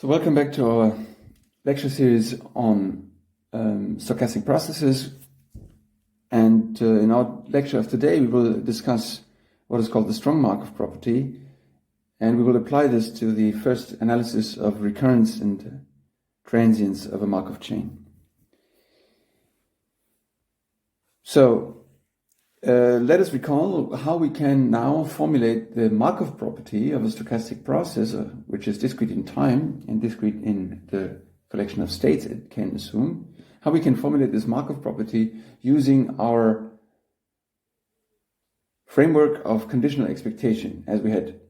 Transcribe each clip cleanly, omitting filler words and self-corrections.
So welcome back to our lecture series on stochastic processes. And in our lecture of today, we will discuss what is called the strong Markov property. And we will apply this to the first analysis of recurrence and transience of a Markov chain. So let us recall how we can now formulate the Markov property of a stochastic process, which is discrete in time and discrete in the collection of states it can assume. How we can formulate this Markov property using our framework of conditional expectation, as we had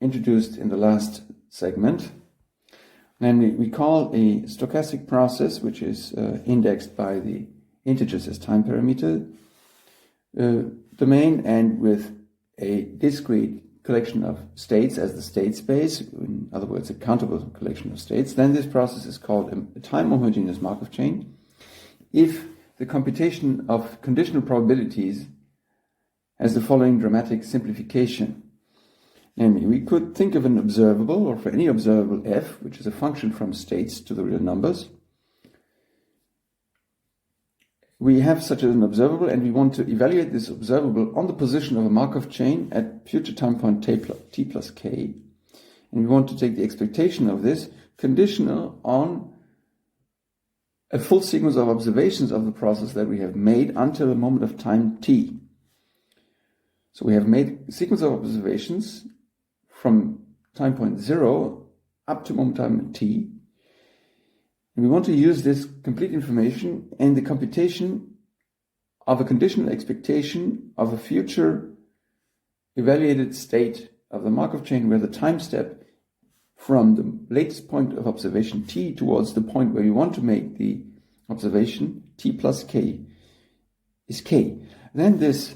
introduced in the last segment. Namely, we call a stochastic process, which is indexed by the integers as time parameter, domain, and with a discrete collection of states as the state space, in other words, a countable collection of states, then this process is called a time homogeneous Markov chain. If the computation of conditional probabilities has the following dramatic simplification. Namely, we could think of an observable, or for any observable f, which is a function from states to the real numbers. We have such an observable, and we want to evaluate this observable on the position of a Markov chain at future time point t plus k. And we want to take the expectation of this conditional on a full sequence of observations of the process that we have made until a moment of time t. So we have made a sequence of observations from time point 0 up to moment time t. And we want to use this complete information in the computation of a conditional expectation of a future evaluated state of the Markov chain, where the time step from the latest point of observation t towards the point where we want to make the observation t plus k is k. Then this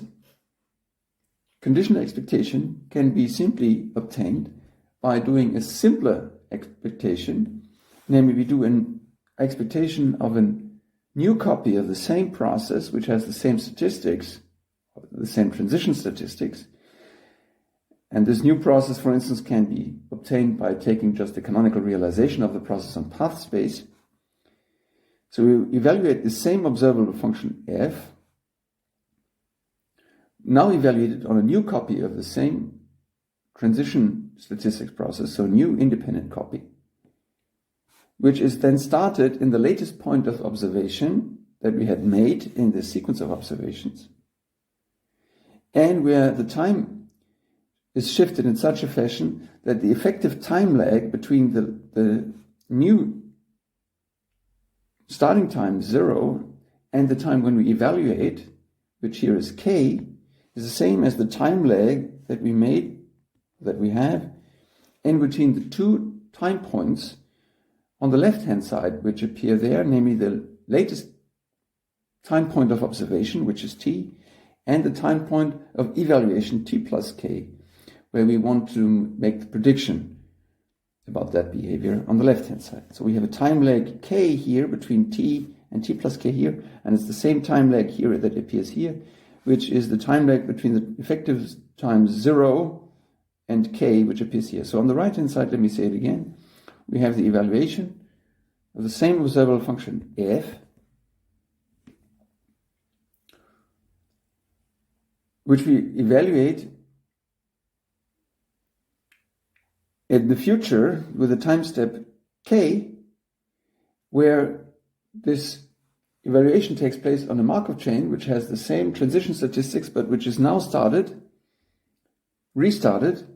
conditional expectation can be simply obtained by doing a simpler expectation. Namely, we do an expectation of a new copy of the same process, which has the same statistics, the same transition statistics. And this new process, for instance, can be obtained by taking just the canonical realization of the process on path space. So we evaluate the same observable function f, now evaluated on a new copy of the same transition statistics process, so a new independent copy, which is then started in the latest point of observation that we had made in the sequence of observations, and where the time is shifted in such a fashion that the effective time lag between the new starting time 0 and the time when we evaluate, which here is k, is the same as the time lag that we have in between the two time points on the left-hand side, which appear there, namely the latest time point of observation, which is t, and the time point of evaluation t plus k, where we want to make the prediction about that behavior on the left-hand side. So we have a time lag k here between t and t plus k here, and it's the same time lag here that appears here, which is the time lag between the effective times 0 and k, which appears here. So on the right-hand side, let me say it again, we have the evaluation of the same observable function f, which we evaluate in the future with a time step k, where this evaluation takes place on a Markov chain, which has the same transition statistics, but which is now restarted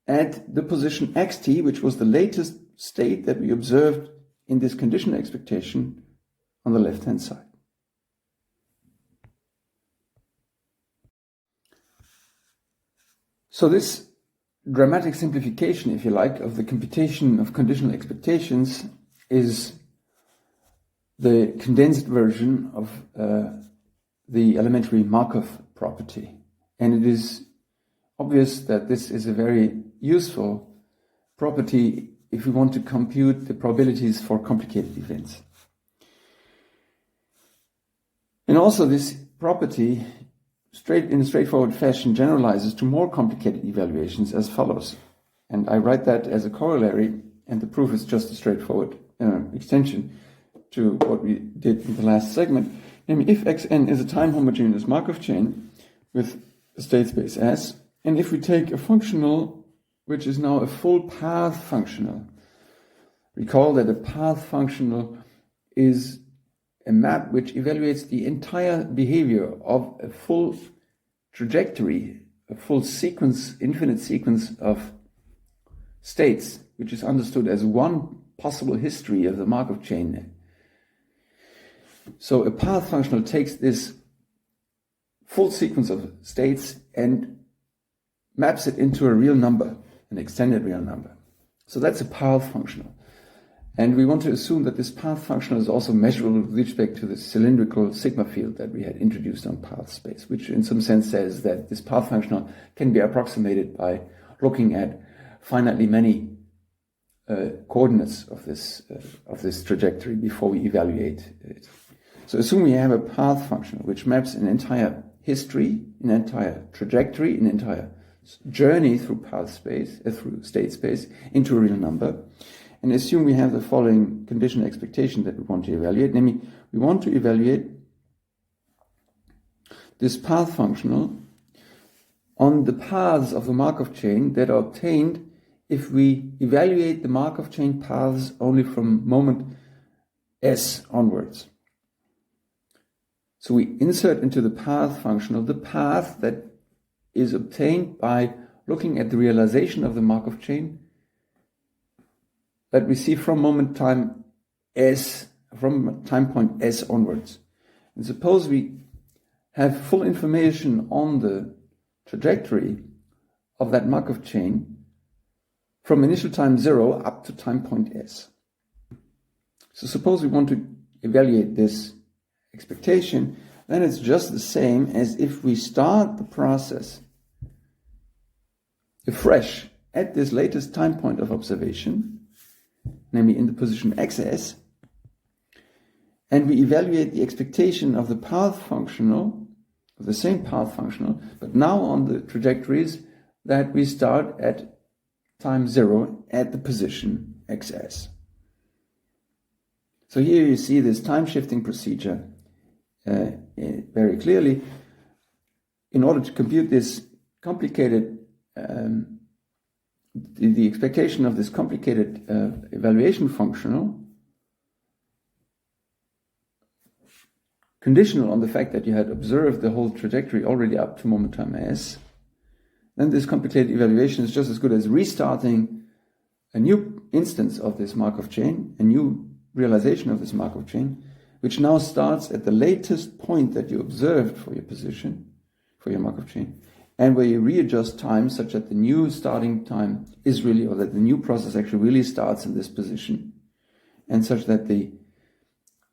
at the position xt, which was the latest state that we observed in this conditional expectation on the left-hand side. So this dramatic simplification, if you like, of the computation of conditional expectations is the condensed version of the elementary Markov property. And it is obvious that this is a very useful property if we want to compute the probabilities for complicated events. And also this property, in a straightforward fashion, generalizes to more complicated evaluations as follows. And I write that as a corollary and the proof is just a straightforward extension to what we did in the last segment. Namely, if xn is a time homogeneous Markov chain with a state space S, and if we take a functional which is now a full path functional, recall that a path functional is a map which evaluates the entire behavior of a full trajectory, a full sequence, infinite sequence of states, which is understood as one possible history of the Markov chain. So a path functional takes this full sequence of states and maps it into a real number, an extended real number. So that's a path functional. And we want to assume that this path functional is also measurable with respect to the cylindrical sigma field that we had introduced on path space, which in some sense says that this path functional can be approximated by looking at finitely many coordinates of this trajectory before we evaluate it. So assume we have a path functional which maps an entire history, an entire trajectory, an entire journey through path space, through state space, into a real number. And assume we have the following conditional expectation that we want to evaluate, namely, we want to evaluate this path functional on the paths of the Markov chain that are obtained if we evaluate the Markov chain paths only from moment S onwards. So we insert into the path functional the path that is obtained by looking at the realization of the Markov chain that we see from moment time S, from time point S onwards. And suppose we have full information on the trajectory of that Markov chain from initial time 0 up to time point S. So suppose we want to evaluate this expectation, then it's just the same as if we start the process afresh at this latest time point of observation, namely in the position xs, and we evaluate the expectation of the path functional, of the same path functional, but now on the trajectories that we start at time 0 at the position xs. So here you see this time-shifting procedure very clearly. In order to compute this complicated the expectation of this complicated evaluation functional, conditional on the fact that you had observed the whole trajectory already up to moment time S, then this complicated evaluation is just as good as restarting a new instance of this Markov chain, a new realization of this Markov chain, which now starts at the latest point that you observed for your position, for your Markov chain, and where you readjust time such that the new starting time is really, or that the new process actually really starts in this position, and such that the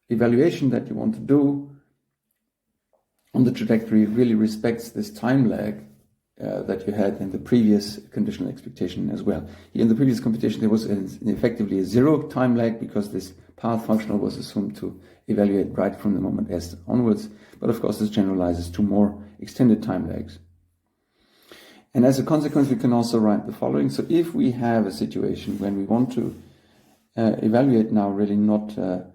evaluation that you want to do on the trajectory really respects this time lag that you had in the previous conditional expectation as well. Here in the previous computation there was effectively a zero time lag because this path functional was assumed to evaluate right from the moment S onwards, but of course this generalizes to more extended time lags. And as a consequence, we can also write the following. So if we have a situation when we want to evaluate now really not a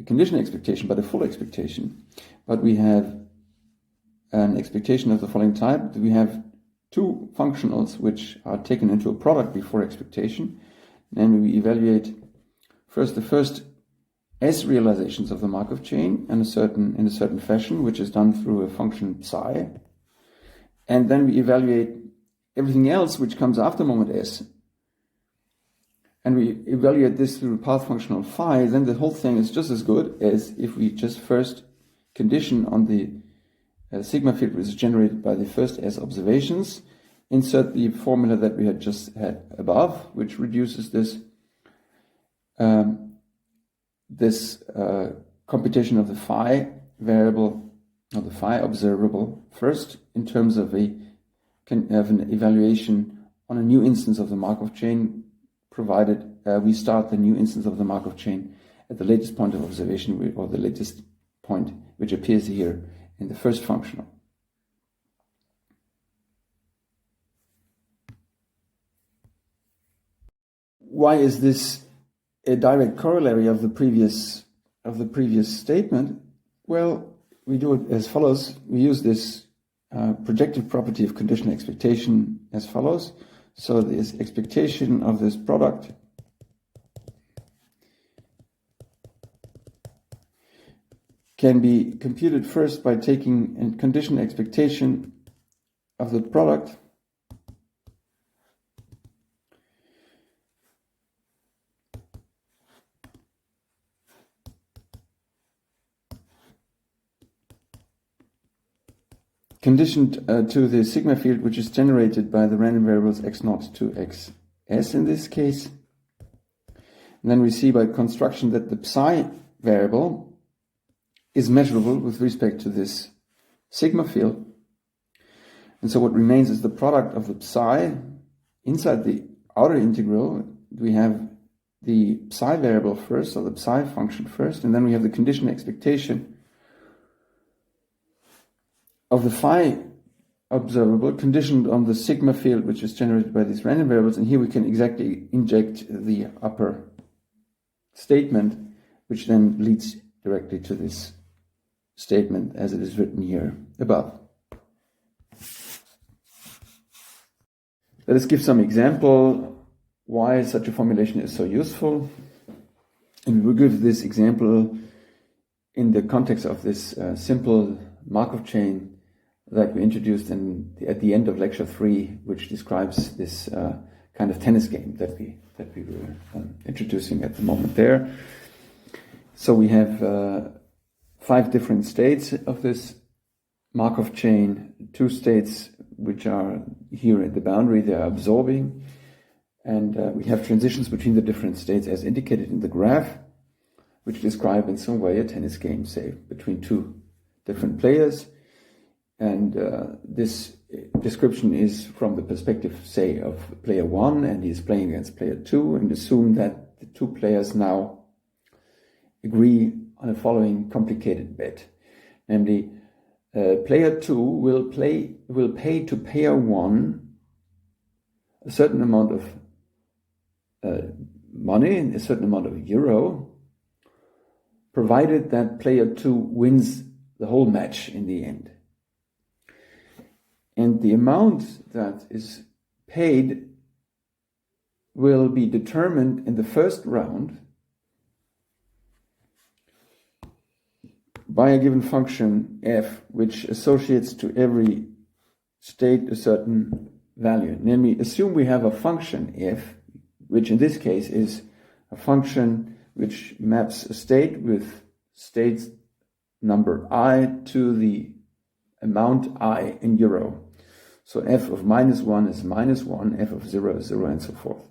conditional expectation, but a full expectation, but we have an expectation of the following type, we have two functionals which are taken into a product before expectation, and we evaluate first the first S realizations of the Markov chain in a certain fashion, which is done through a function psi, and then we evaluate everything else which comes after moment S, and we evaluate this through path functional phi, then the whole thing is just as good as if we just first condition on the sigma field which is generated by the first S observations, insert the formula that we had just had above, which reduces this computation of the phi variable, or the phi observable, first in terms of an evaluation on a new instance of the Markov chain, provided we start the new instance of the Markov chain at the latest point of observation, or the latest point which appears here in the first functional. Why is this a direct corollary of the previous statement? Well, we do it as follows. We use this projective property of conditional expectation as follows. So this expectation of this product can be computed first by taking a conditional expectation of the product conditioned to the sigma field, which is generated by the random variables x0 to xs in this case. And then we see by construction that the psi variable is measurable with respect to this sigma field. And so what remains is the product of the psi. Inside the outer integral, we have the psi variable first, or the psi function first, and then we have the conditional expectation of the phi observable conditioned on the sigma field, which is generated by these random variables. And here we can exactly inject the upper statement, which then leads directly to this statement as it is written here above. Let us give some example why such a formulation is so useful. And we will give this example in the context of this simple Markov chain that we introduced at the end of lecture 3, which describes this kind of tennis game that we were introducing at the moment there. So we have 5 different states of this Markov chain, 2 states which are here at the boundary, they are absorbing, and we have transitions between the different states as indicated in the graph, which describe in some way a tennis game, say, between 2 different players. And this description is from the perspective, say, of player 1, and he is playing against player 2, and assume that the 2 players now agree on a following complicated bet. Namely, player 2 will pay to player 1 a certain amount of money, a certain amount of euro, provided that player 2 wins the whole match in the end. And the amount that is paid will be determined in the first round by a given function f, which associates to every state a certain value. Namely, assume we have a function f, which in this case is a function which maps a state with states number I to the amount I in euro. So f of -1 is -1, f of 0 is 0, and so forth.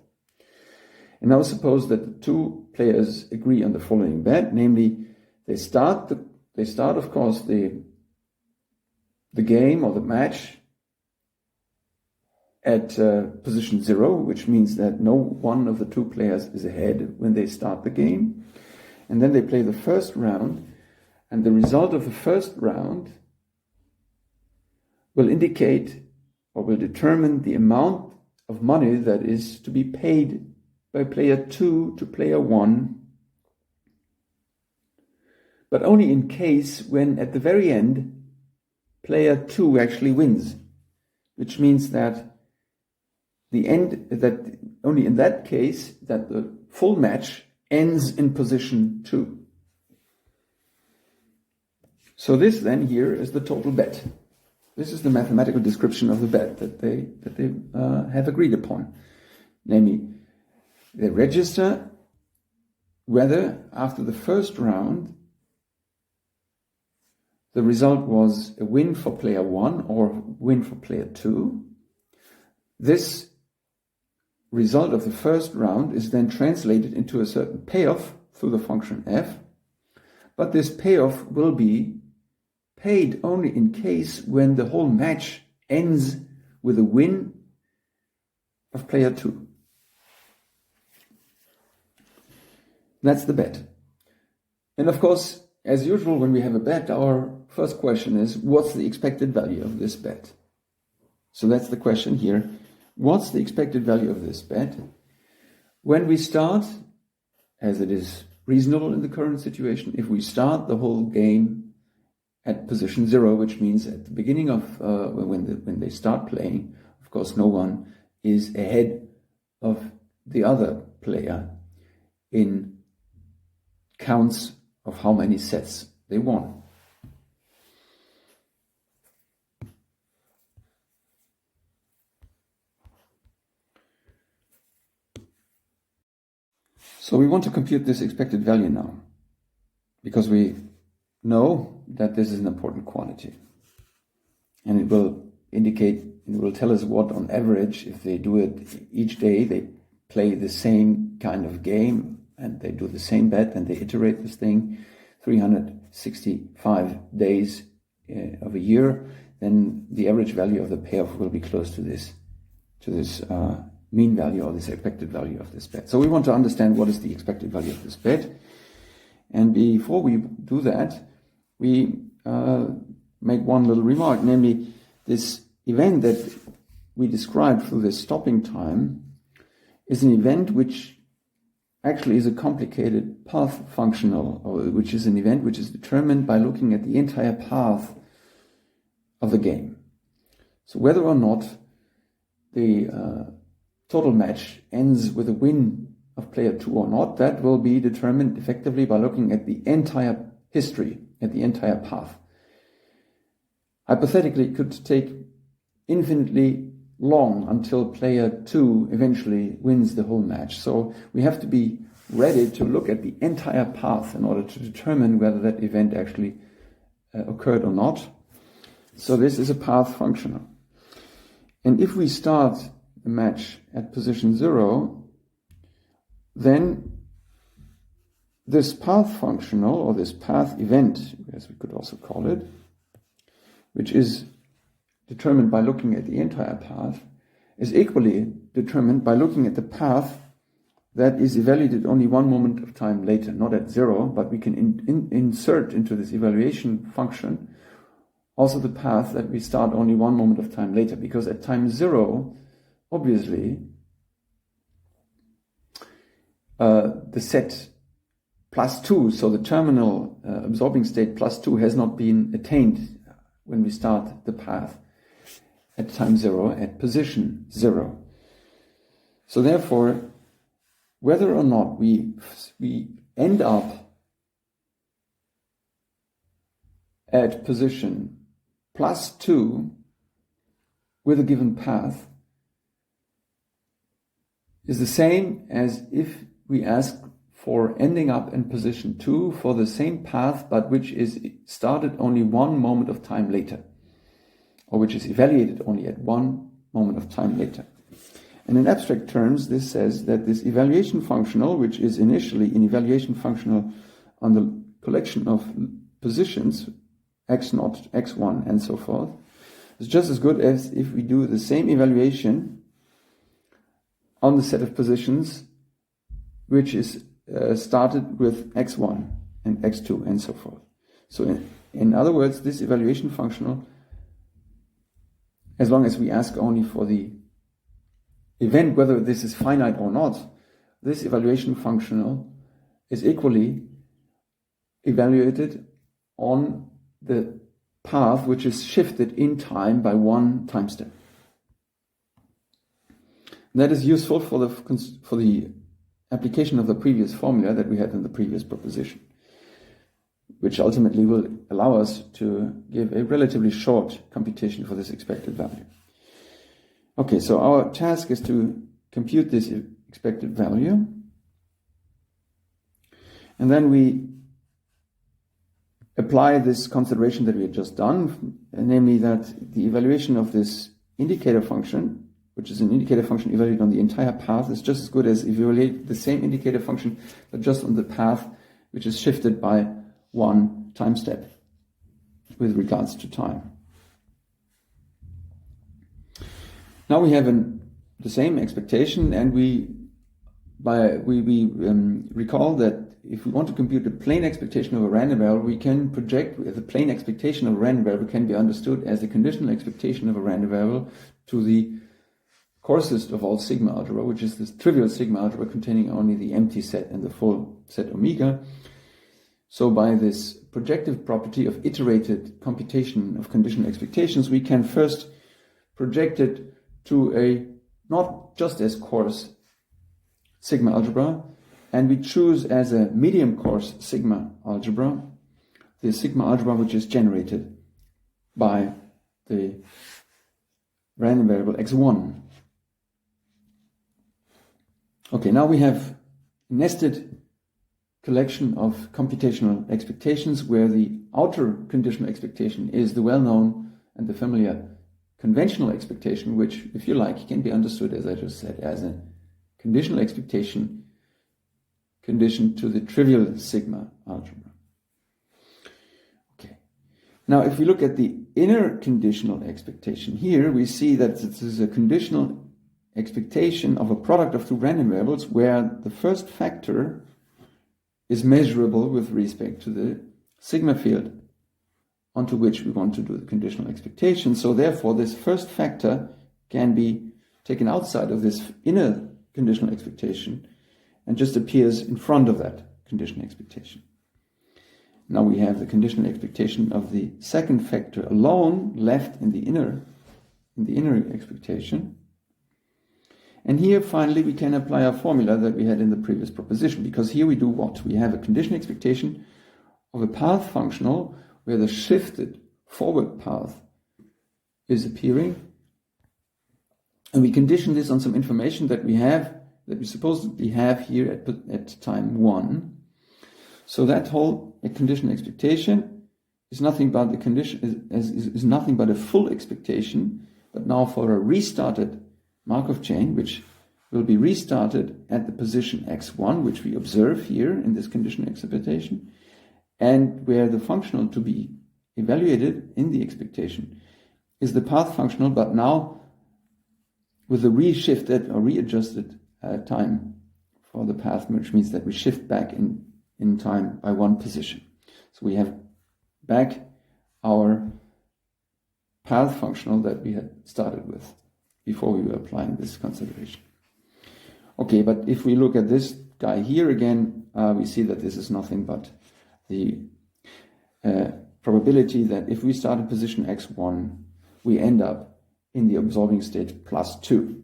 And now suppose that the 2 players agree on the following bet, namely, they start, of course, the game or the match at position 0, which means that no one of the 2 players is ahead when they start the game. And then they play the first round, and the result of the first round will indicate or will determine the amount of money that is to be paid by player 2 to player 1, but only in case when at the very end player 2 actually wins, which means that only in that case that the full match ends in position 2. So this then here is the total bet. This is the mathematical description of the bet that they have agreed upon. Namely, they register whether after the first round the result was a win for player 1 or win for player 2. This result of the first round is then translated into a certain payoff through the function f, but this payoff will be paid only in case when the whole match ends with a win of player 2. That's the bet. And of course, as usual, when we have a bet, our first question is, what's the expected value of this bet? So that's the question here. What's the expected value of this bet? When we start as it is reasonable in the current situation if we start the whole game at position 0, which means at the beginning of when they start playing, of course, no one is ahead of the other player in counts of how many sets they won. So we want to compute this expected value now, because we know that this is an important quantity. And it will indicate, it will tell us what on average, if they do it each day, they play the same kind of game and they do the same bet and they iterate this thing 365 days of a year, then the average value of the payoff will be close to this mean value or this expected value of this bet. So we want to understand what is the expected value of this bet. And before we do that, we make one little remark, namely this event that we described through this stopping time is an event which actually is a complicated path functional, or which is an event which is determined by looking at the entire path of the game. So whether or not the total match ends with a win of player 2 or not, that will be determined effectively by looking at the entire history, at the entire path. Hypothetically, it could take infinitely long until player 2 eventually wins the whole match. So we have to be ready to look at the entire path in order to determine whether that event actually occurred or not. So this is a path functional. And if we start the match at position 0, then this path functional, or this path event, as we could also call it, which is determined by looking at the entire path, is equally determined by looking at the path that is evaluated only one moment of time later, not at 0, but we can insert into this evaluation function also the path that we start only one moment of time later, because at time 0, obviously, the set plus 2, so the terminal absorbing state plus 2 has not been attained when we start the path at time 0, at position 0. So therefore, whether or not we end up at position plus 2 with a given path is the same as if we ask for ending up in position 2 for the same path, but which is started only one moment of time later, or which is evaluated only at one moment of time later. And in abstract terms, this says that this evaluation functional, which is initially an evaluation functional on the collection of positions, x0, x1, and so forth, is just as good as if we do the same evaluation on the set of positions, which is started with x1 and x2 and so forth. So in other words, this evaluation functional, as long as we ask only for the event, whether this is finite or not, this evaluation functional is equally evaluated on the path which is shifted in time by one time step. That is useful for the application of the previous formula that we had in the previous proposition, which ultimately will allow us to give a relatively short computation for this expected value. Okay, so our task is to compute this expected value, and then we apply this consideration that we had just done, namely that the evaluation of this indicator function, which is an indicator function evaluated on the entire path, is just as good as if you evaluate the same indicator function, but just on the path which is shifted by one time step with regards to time. Now we have the same expectation, and we recall that if we want to compute the plain expectation of a random variable, we can project the plain expectation of a random variable can be understood as the conditional expectation of a random variable to the coarsest of all sigma algebra, which is this trivial sigma algebra containing only the empty set and the full set omega. So by this projective property of iterated computation of conditional expectations, we can first project it to a not just as coarse sigma algebra, and we choose as a medium coarse sigma algebra the sigma algebra which is generated by the random variable x1. Okay, now we have nested collection of computational expectations where the outer conditional expectation is the well-known and the familiar conventional expectation, which, if you like, can be understood, as I just said, as a conditional expectation conditioned to the trivial sigma algebra. Okay. Now, if we look at the inner conditional expectation here, we see that this is a conditional expectation of a product of two random variables where the first factor is measurable with respect to the sigma field onto which we want to do the conditional expectation. So therefore, this first factor can be taken outside of this inner conditional expectation and just appears in front of that conditional expectation. Now we have the conditional expectation of the second factor alone left in the inner expectation. And here, finally, we can apply our formula that we had in the previous proposition, because here we do what? We have a conditional expectation of a path functional where the shifted forward path is appearing. And we condition this on some information that we supposedly have here at time 1. So that whole conditional expectation is nothing but the condition is nothing but a full expectation, but now for a restarted Markov chain, which will be restarted at the position x1, which we observe here in this conditional expectation, and where the functional to be evaluated in the expectation is the path functional, but now with a reshifted or readjusted time for the path, which means that we shift back in time by one position. So we have back our path functional that we had started with before we were applying this consideration. Okay, but if we look at this guy here again, we see that this is nothing but the probability that if we start at position x1, we end up in the absorbing state +2.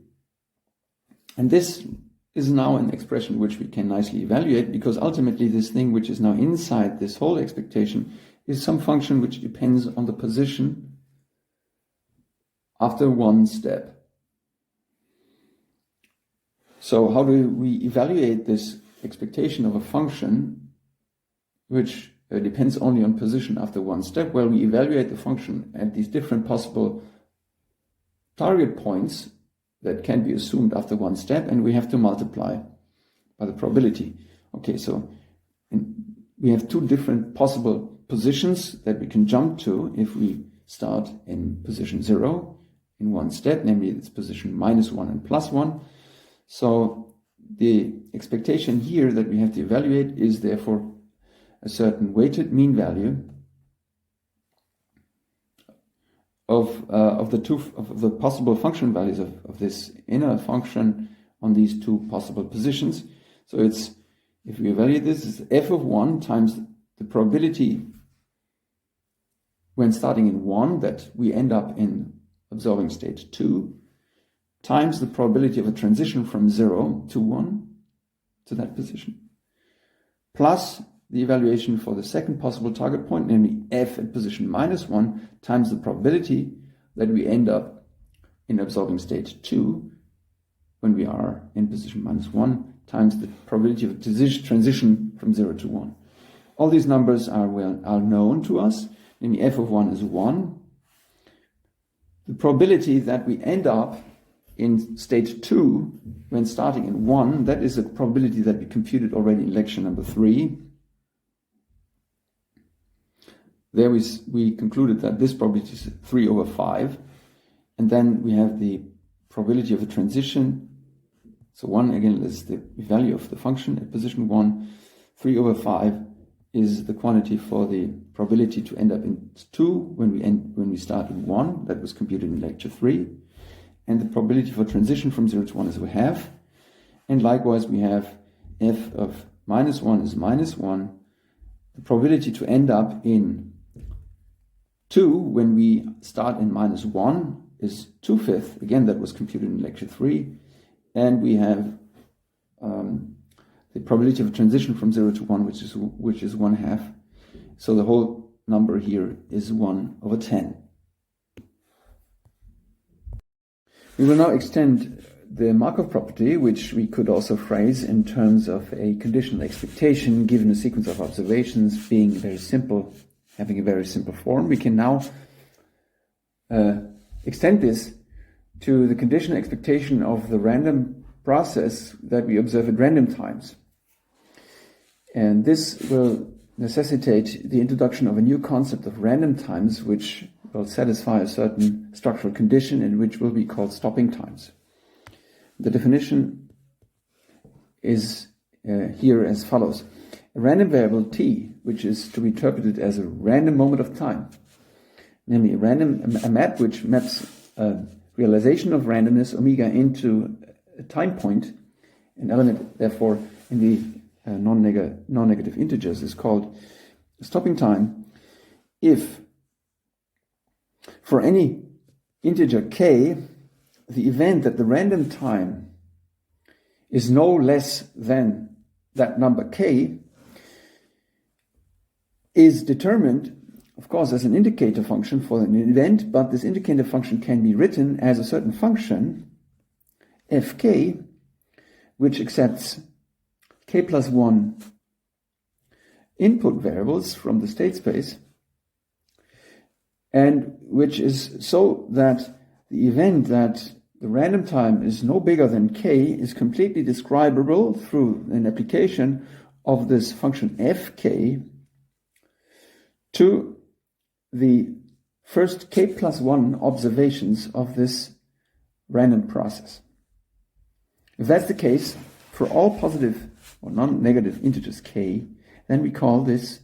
And this is now an expression which we can nicely evaluate, because ultimately this thing which is now inside this whole expectation is some function which depends on the position after one step. So how do we evaluate this expectation of a function which depends only on position after one step? Well, we evaluate the function at these different possible target points that can be assumed after one step, and we have to multiply by the probability. Okay, so we have two different possible positions that we can jump to if we start in position 0 in one step, namely it's position -1 and +1. So the expectation here that we have to evaluate is therefore a certain weighted mean value of the possible function values of this inner function on these two possible positions. So it's, if we evaluate this, it's f of 1 times the probability when starting in 1 that we end up in absorbing state 2 times the probability of a transition from 0 to 1 to that position, plus the evaluation for the second possible target point, namely f at position -1, times the probability that we end up in absorbing state 2 when we are in position -1, times the probability of transition from 0 to 1. All these numbers are known to us, namely f of 1 is 1. The probability that we end up in state 2 when starting in 1, that is a probability that we computed already in lecture number 3. There we concluded that this probability is 3/5, and then we have the probability of a transition. So 1 again is the value of the function at position 1. 3/5 is the quantity for the probability to end up in 2 when we start in 1. That was computed in lecture 3. and the probability for transition from 0 to 1 is we have. And likewise, we have f of minus 1 is minus 1. The probability to end up in 2 when we start in minus 1 is 2/5. Again, that was computed in lecture 3. And we have the probability of transition from 0 to 1, which is 1/2. So the whole number here is 1/10. We will now extend the Markov property, which we could also phrase in terms of a conditional expectation given a sequence of observations being very simple, having a very simple form. We can now extend this to the conditional expectation of the random process that we observe at random times. And this will necessitate the introduction of a new concept of random times, which will satisfy a certain structural condition and which will be called stopping times. The definition is here as follows. A random variable t, which is to be interpreted as a random moment of time, namely a map which maps realization of randomness omega into a time point, an element therefore in the non-negative integers is called stopping time, if for any integer k, the event that the random time is no less than that number k is determined, of course, as an indicator function for an event, but this indicator function can be written as a certain function, fk, which accepts k plus 1 input variables from the state space, and which is so that the event that the random time is no bigger than k is completely describable through an application of this function fk to the first k plus 1 observations of this random process. If that's the case, for all positive or non-negative integers k, then we call this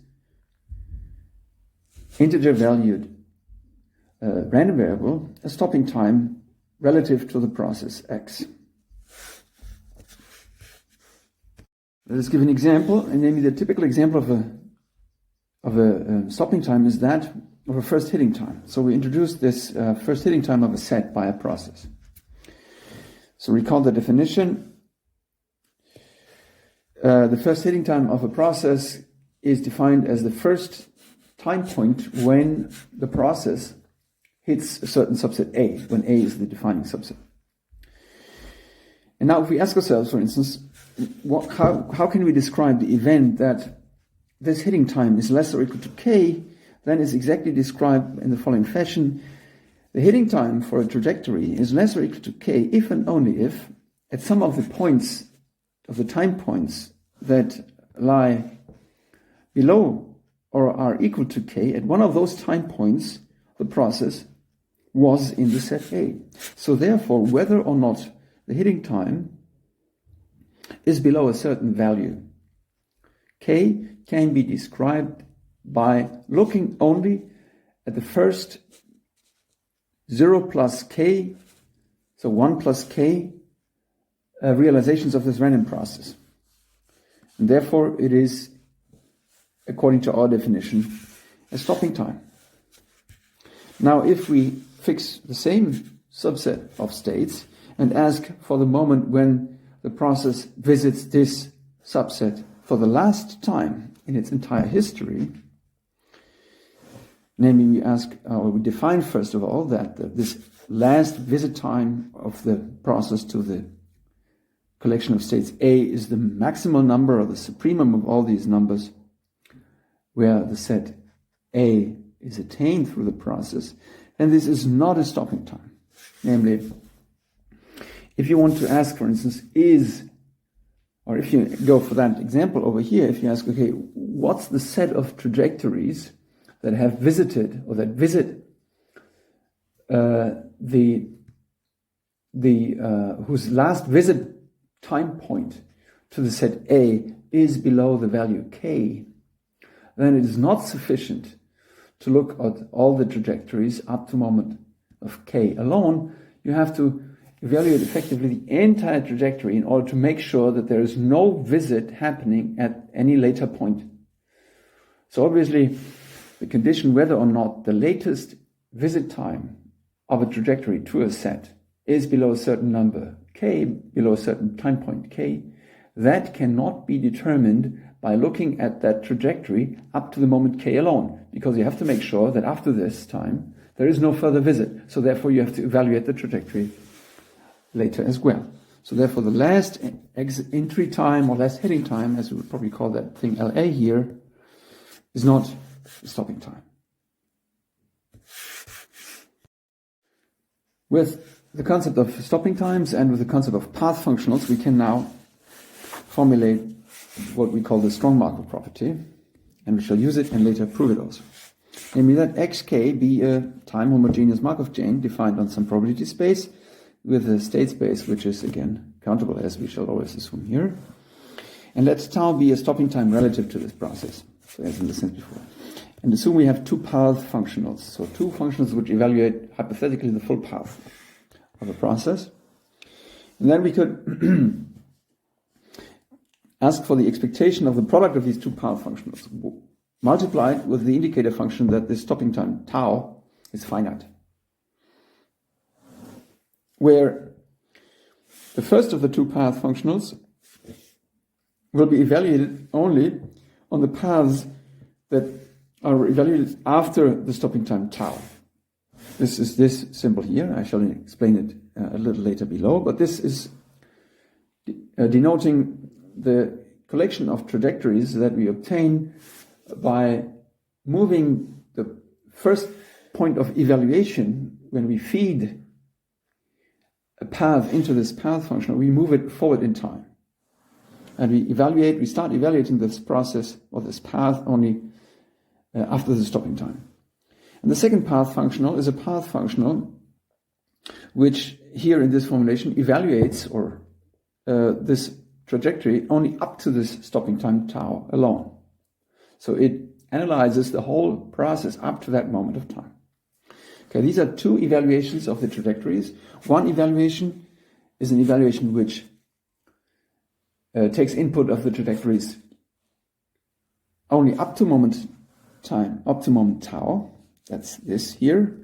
integer valued random variable a stopping time relative to the process x. Let us give an example, and namely the typical example of a stopping time is that of a first hitting time. So we introduce this first hitting time of a set by a process. So recall the definition. The first hitting time of a process is defined as the first time point when the process hits a certain subset A, when A is the defining subset. And now if we ask ourselves, for instance, how can we describe the event that this hitting time is less or equal to k, then is exactly described in the following fashion. The hitting time for a trajectory is less or equal to k if and only if at some of the points of the time points that lie below or are equal to k, at one of those time points the process was in the set A. So therefore, whether or not the hitting time is below a certain value, k can be described by looking only at the first 0 plus k, so 1 plus k realizations of this random process. And therefore it is, according to our definition, a stopping time. Now if we fix the same subset of states and ask for the moment when the process visits this subset for the last time in its entire history, namely we ask, or we define first of all that this last visit time of the process to the collection of states A is the maximal number or the supremum of all these numbers where the set A is attained through the process, and this is not a stopping time. Namely, if you want to ask, for instance, or if you go for that example over here, if you ask, okay, what's the set of trajectories that have visited or that visit whose last visit time point to the set A is below the value k, then it is not sufficient to look at all the trajectories up to moment of k alone. you have to evaluate effectively the entire trajectory in order to make sure that there is no visit happening at any later point. So obviously, the condition whether or not the latest visit time of a trajectory to a set is below a certain number k, below a certain time point k, that cannot be determined by looking at that trajectory up to the moment k alone, because you have to make sure that after this time there is no further visit. So therefore you have to evaluate the trajectory later as well. So therefore the last entry time or last heading time, as we would probably call that thing LA here, is not stopping time. With the concept of stopping times and with the concept of path functionals, we can now formulate what we call the strong Markov property, and we shall use it and later prove it also. Namely that xk be a time homogeneous Markov chain defined on some probability space with a state space which is again countable, as we shall always assume here. And let tau be a stopping time relative to this process, so as in the sense before. And assume we have two path functionals, so two functionals which evaluate hypothetically the full path of a process. And then we could ask for the expectation of the product of these two path functionals, multiplied with the indicator function that this stopping time tau is finite, where the first of the two path functionals will be evaluated only on the paths that are evaluated after the stopping time tau. This is this symbol here. I shall explain it a little later below, but this is denoting the collection of trajectories that we obtain by moving the first point of evaluation. When we feed a path into this path function, we move it forward in time. And we start evaluating this process or this path only after the stopping time. And the second path functional is a path functional which here in this formulation evaluates or this trajectory only up to this stopping time tau alone. So it analyzes the whole process up to that moment of time. Okay, these are two evaluations of the trajectories. One evaluation is an evaluation which takes input of the trajectories only up to moment time, up to moment tau. That's this here.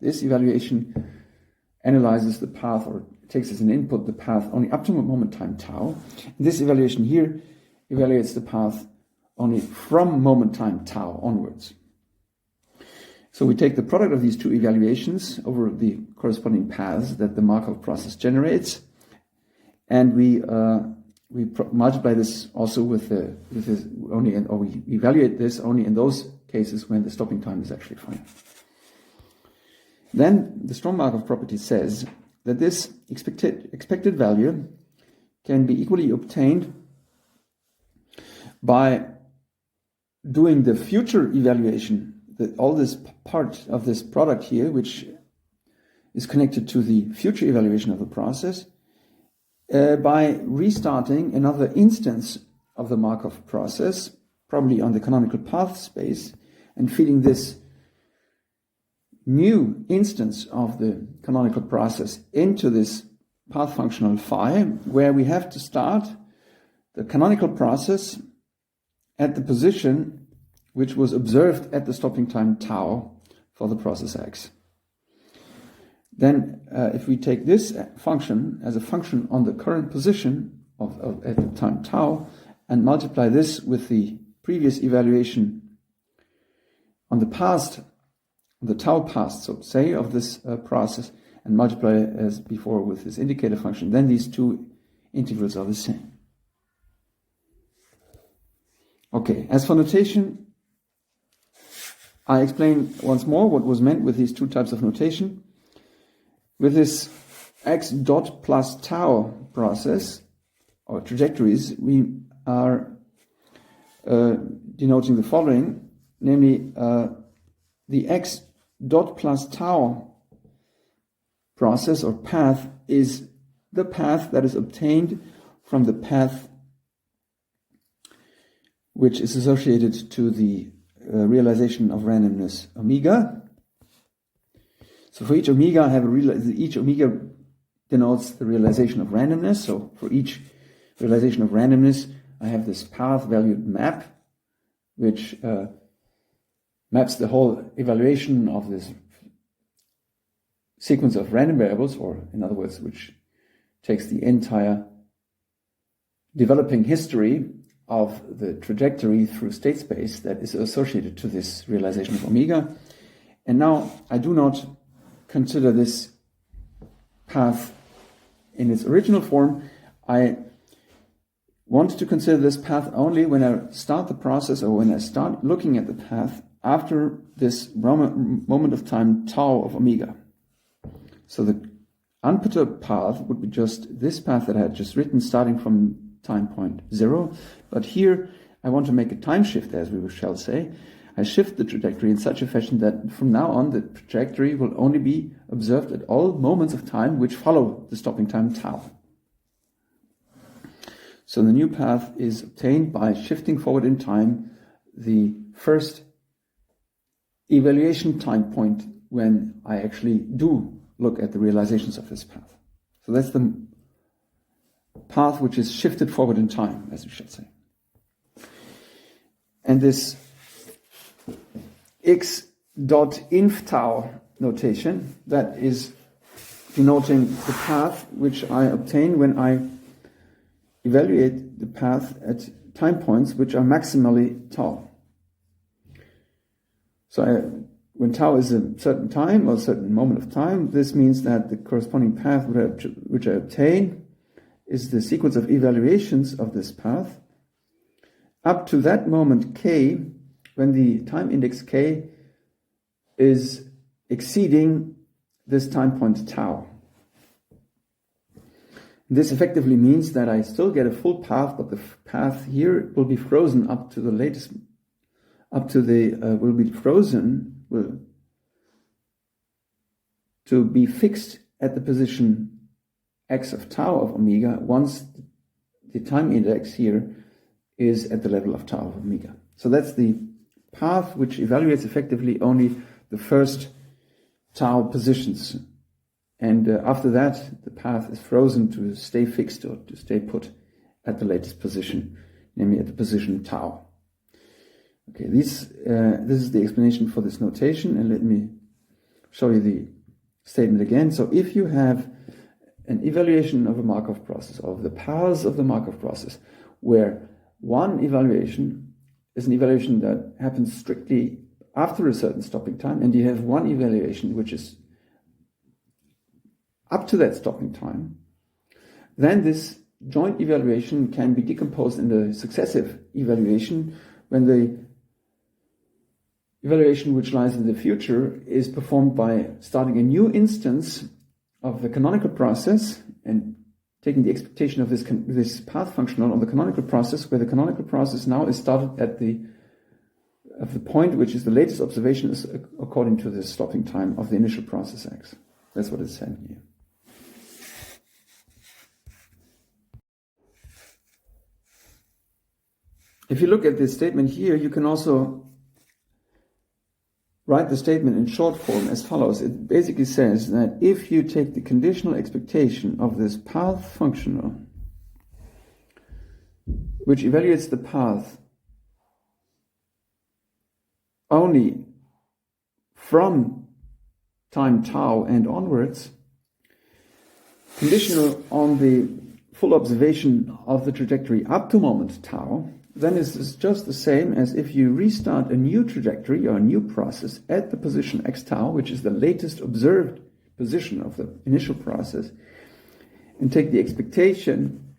This evaluation analyzes the path or takes as an input the path only up to moment time tau. And this evaluation here evaluates the path only from moment time tau onwards. So we take the product of these two evaluations over the corresponding paths that the Markov process generates, and we multiply this also with this only, or we evaluate this only in those cases when the stopping time is actually finite. Then the strong Markov property says that this expected value can be equally obtained by doing the future evaluation, all this part of this product here, which is connected to the future evaluation of the process, by restarting another instance of the Markov process, probably on the canonical path space, and feeding this new instance of the canonical process into this path functional phi, where we have to start the canonical process at the position which was observed at the stopping time tau for the process x. Then if we take this function as a function on the current position at the time tau and multiply this with the previous evaluation on the past, the tau past, so to say, of this process, and multiply as before with this indicator function, then these two integrals are the same. Okay, as for notation, I explain once more what was meant with these two types of notation. With this x dot plus tau process, or trajectories, we are denoting the following, namely the x dot plus tau process or path is the path that is obtained from the path which is associated to the realization of randomness omega. So for each omega, I have each omega denotes the realization of randomness. So for each realization of randomness, I have this path-valued map, which maps the whole evaluation of this sequence of random variables, or in other words, which takes the entire developing history of the trajectory through state space that is associated to this realization of omega. And now I do not consider this path in its original form. I want to consider this path only when I start the process, or when I start looking at the path after this moment of time tau of omega. So the unperturbed path would be just this path that I had just written, starting from time point 0. But here I want to make a time shift, as we shall say. I shift the trajectory in such a fashion that from now on the trajectory will only be observed at all moments of time which follow the stopping time tau. So the new path is obtained by shifting forward in time the first evaluation time point when I actually do look at the realizations of this path. So that's the path which is shifted forward in time, as we should say. And this x.inf tau notation, that is denoting the path which I obtain when I evaluate the path at time points which are maximally tau. So when tau is a certain time or a certain moment of time, this means that the corresponding path which I obtain is the sequence of evaluations of this path up to that moment k, when the time index k is exceeding this time point tau. This effectively means that I still get a full path, but the path here will be frozen up to the latest, to be fixed at the position x of tau of omega once the time index here is at the level of tau of omega. So that's the path which evaluates effectively only the first tau positions. And after that, the path is frozen to stay fixed, or to stay put at the latest position, namely at the position tau. Okay, this is the explanation for this notation, and let me show you the statement again. So if you have an evaluation of a Markov process, of the paths of the Markov process, where one evaluation is an evaluation that happens strictly after a certain stopping time, and you have one evaluation which is up to that stopping time, then this joint evaluation can be decomposed in the successive evaluation when the evaluation which lies in the future is performed by starting a new instance of the canonical process and taking the expectation of this path functional on the canonical process, where the canonical process now is started at the point which is the latest observation is according to the stopping time of the initial process x. That's what it's saying here. If you look at this statement here, you can also write the statement in short form as follows. It basically says that if you take the conditional expectation of this path functional, which evaluates the path only from time tau and onwards, conditional on the full observation of the trajectory up to moment tau, then it's just the same as if you restart a new trajectory or a new process at the position x tau, which is the latest observed position of the initial process, and take the expectation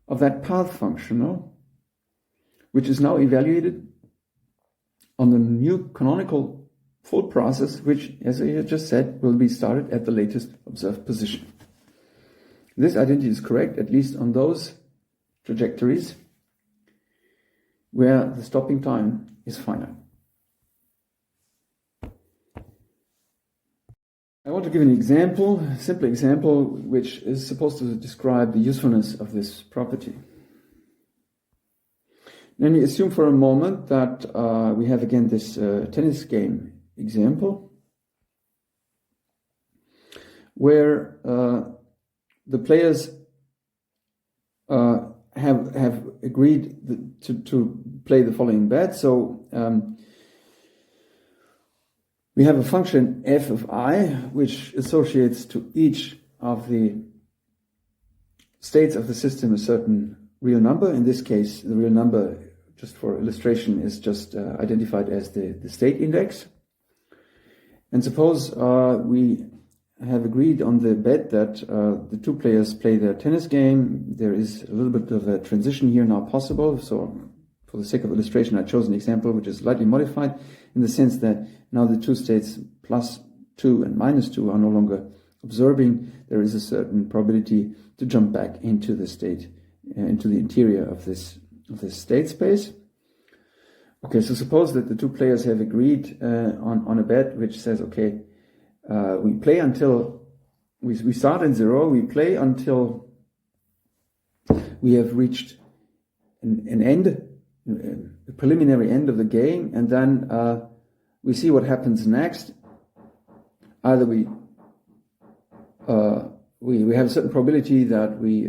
of that path functional, which is now evaluated on the new canonical full process, which, as I just said, will be started at the latest observed position. This identity is correct, at least on those trajectories where the stopping time is finite. I want to give an example, a simple example, which is supposed to describe the usefulness of this property. Then you assume for a moment that, we have again this tennis game example. where the players have agreed to play the following bet. So we have a function f of I, which associates to each of the states of the system a certain real number. In this case, the real number, just for illustration, is just identified as the state index. And suppose we have agreed on the bet that the two players play their tennis game. There is a little bit of a transition here now possible. So for the sake of illustration, I chose an example which is slightly modified in the sense that now the two states +2 and -2 are no longer observing. There is a certain probability to jump back into the state, into the interior of this state space. Okay, so suppose that the two players have agreed on a bet which says, okay, we play until we start at 0, we play until we have reached an end, a preliminary end of the game, and then we see what happens next. Either we have a certain probability that we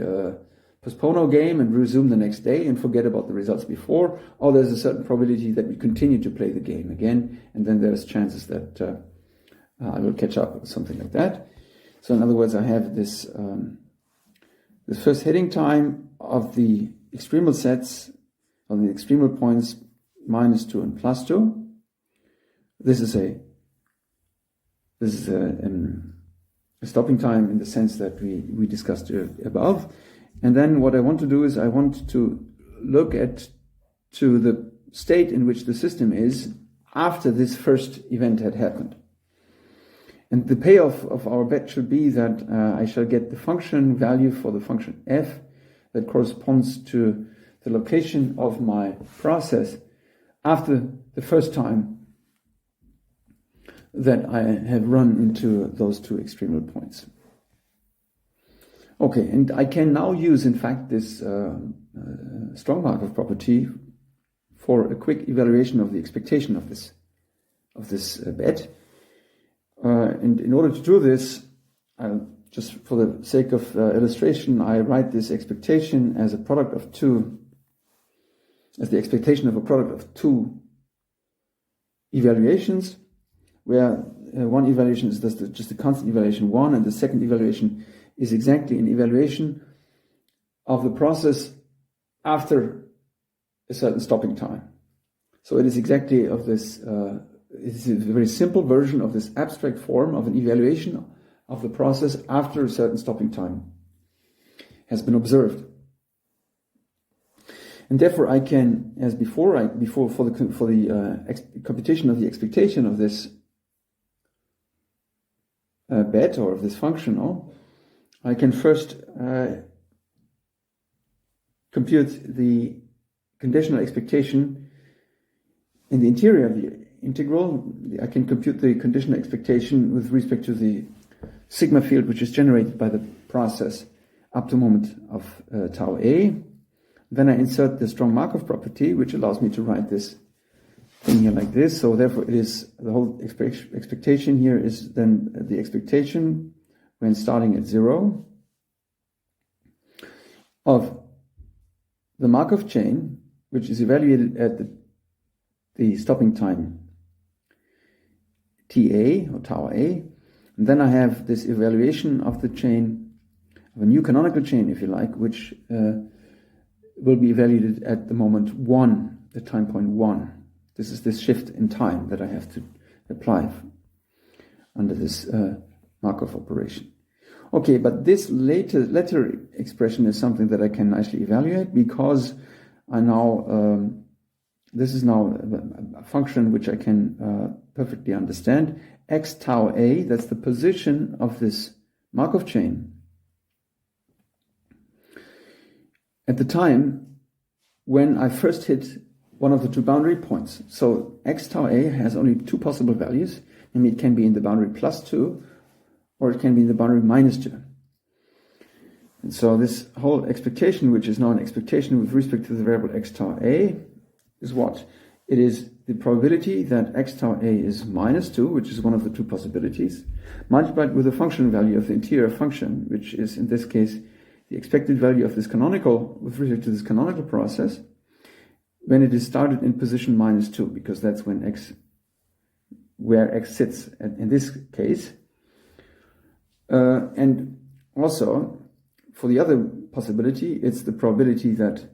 postpone our game and resume the next day and forget about the results before, or there's a certain probability that we continue to play the game again, and then there's chances that I will catch up or something like that. So in other words, I have this first heading time of the extremal sets, of the extremal points -2 and +2. This is a stopping time in the sense that we discussed above. And then what I want to do is I want to look to the state in which the system is after this first event had happened. And the payoff of our bet should be that I shall get the function value for the function f that corresponds to the location of my process after the first time that I have run into those two extremal points. Okay, and I can now use, in fact, this strong Markov property for a quick evaluation of the expectation of this bet. And in order to do this, just for the sake of illustration, I write this expectation as a product of two, as the expectation of a product of two evaluations, where one evaluation is just a constant evaluation 1, and the second evaluation is exactly an evaluation of the process after a certain stopping time. So it is exactly of this, it's a very simple version of this abstract form of an evaluation of the process after a certain stopping time has been observed. And therefore I can, as before, for the computation of the expectation of this bet or of this functional, I can first compute the conditional expectation in the interior of the integral. I can compute the conditional expectation with respect to the sigma field which is generated by the process up to the moment of tau a. Then I insert the strong Markov property, which allows me to write this thing here like this. So therefore it is, the whole expectation here is then the expectation when starting at 0 of the Markov chain, which is evaluated at the stopping time TA or tau a. And then I have this evaluation of the chain, of a new canonical chain, if you like, which will be evaluated at the moment 1, the time point 1. This is this shift in time that I have to apply under this Markov operation. Okay, but this latter expression is something that I can nicely evaluate because I now, this is now a function which I can perfectly understand. X tau a, that's the position of this Markov chain at the time when I first hit one of the two boundary points. So x tau a has only two possible values, and it can be in the boundary +2 or it can be in the boundary -2. And so this whole expectation, which is now an expectation with respect to the variable x tau a, is what? It is the probability that x tau a is minus 2, which is one of the two possibilities, multiplied with the function value of the interior function, which is in this case the expected value of this canonical, with respect to this canonical process, when it is started in position minus 2, because that's when where x sits in this case. And also, for the other possibility, it's the probability that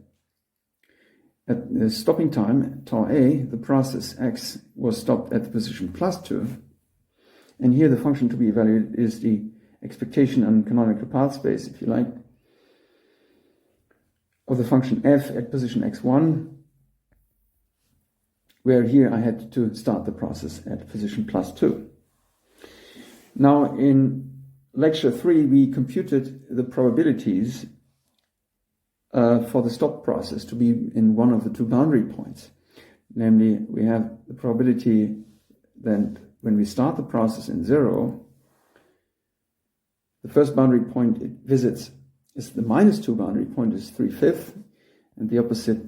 at the stopping time, tau a, the process x was stopped at the position plus 2. And here the function to be evaluated is the expectation on canonical path space, if you like, of the function f at position x1, where here I had to start the process at position plus 2. Now in lecture 3 we computed the probabilities for the stop process to be in one of the two boundary points. Namely, we have the probability that when we start the process in 0, the first boundary point it visits is the minus 2 boundary point, is 3/5, and the opposite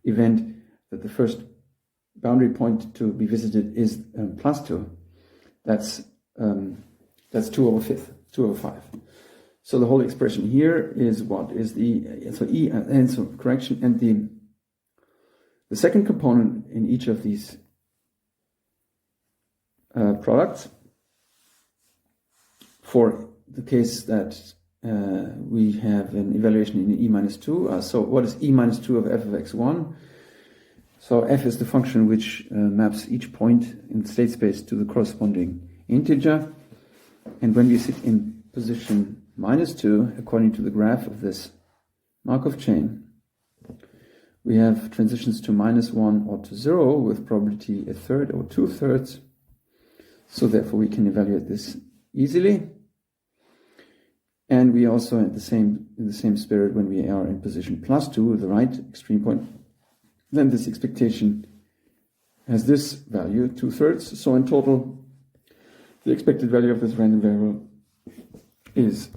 event that the first boundary point to be visited is plus 2. That's 2/5. So the whole expression here is what is correction, and the second component in each of these products, for the case that we have an evaluation in E minus 2. So what is E minus 2 of f of x1? So f is the function which maps each point in the state space to the corresponding integer. And when we sit in position minus 2, according to the graph of this Markov chain, we have transitions to minus 1 or to 0 with probability 1/3 or 2/3. So therefore we can evaluate this easily. And we also in the same spirit, when we are in position plus 2, the right extreme point, then this expectation has this value, 2/3. So in total, the expected value of this random variable is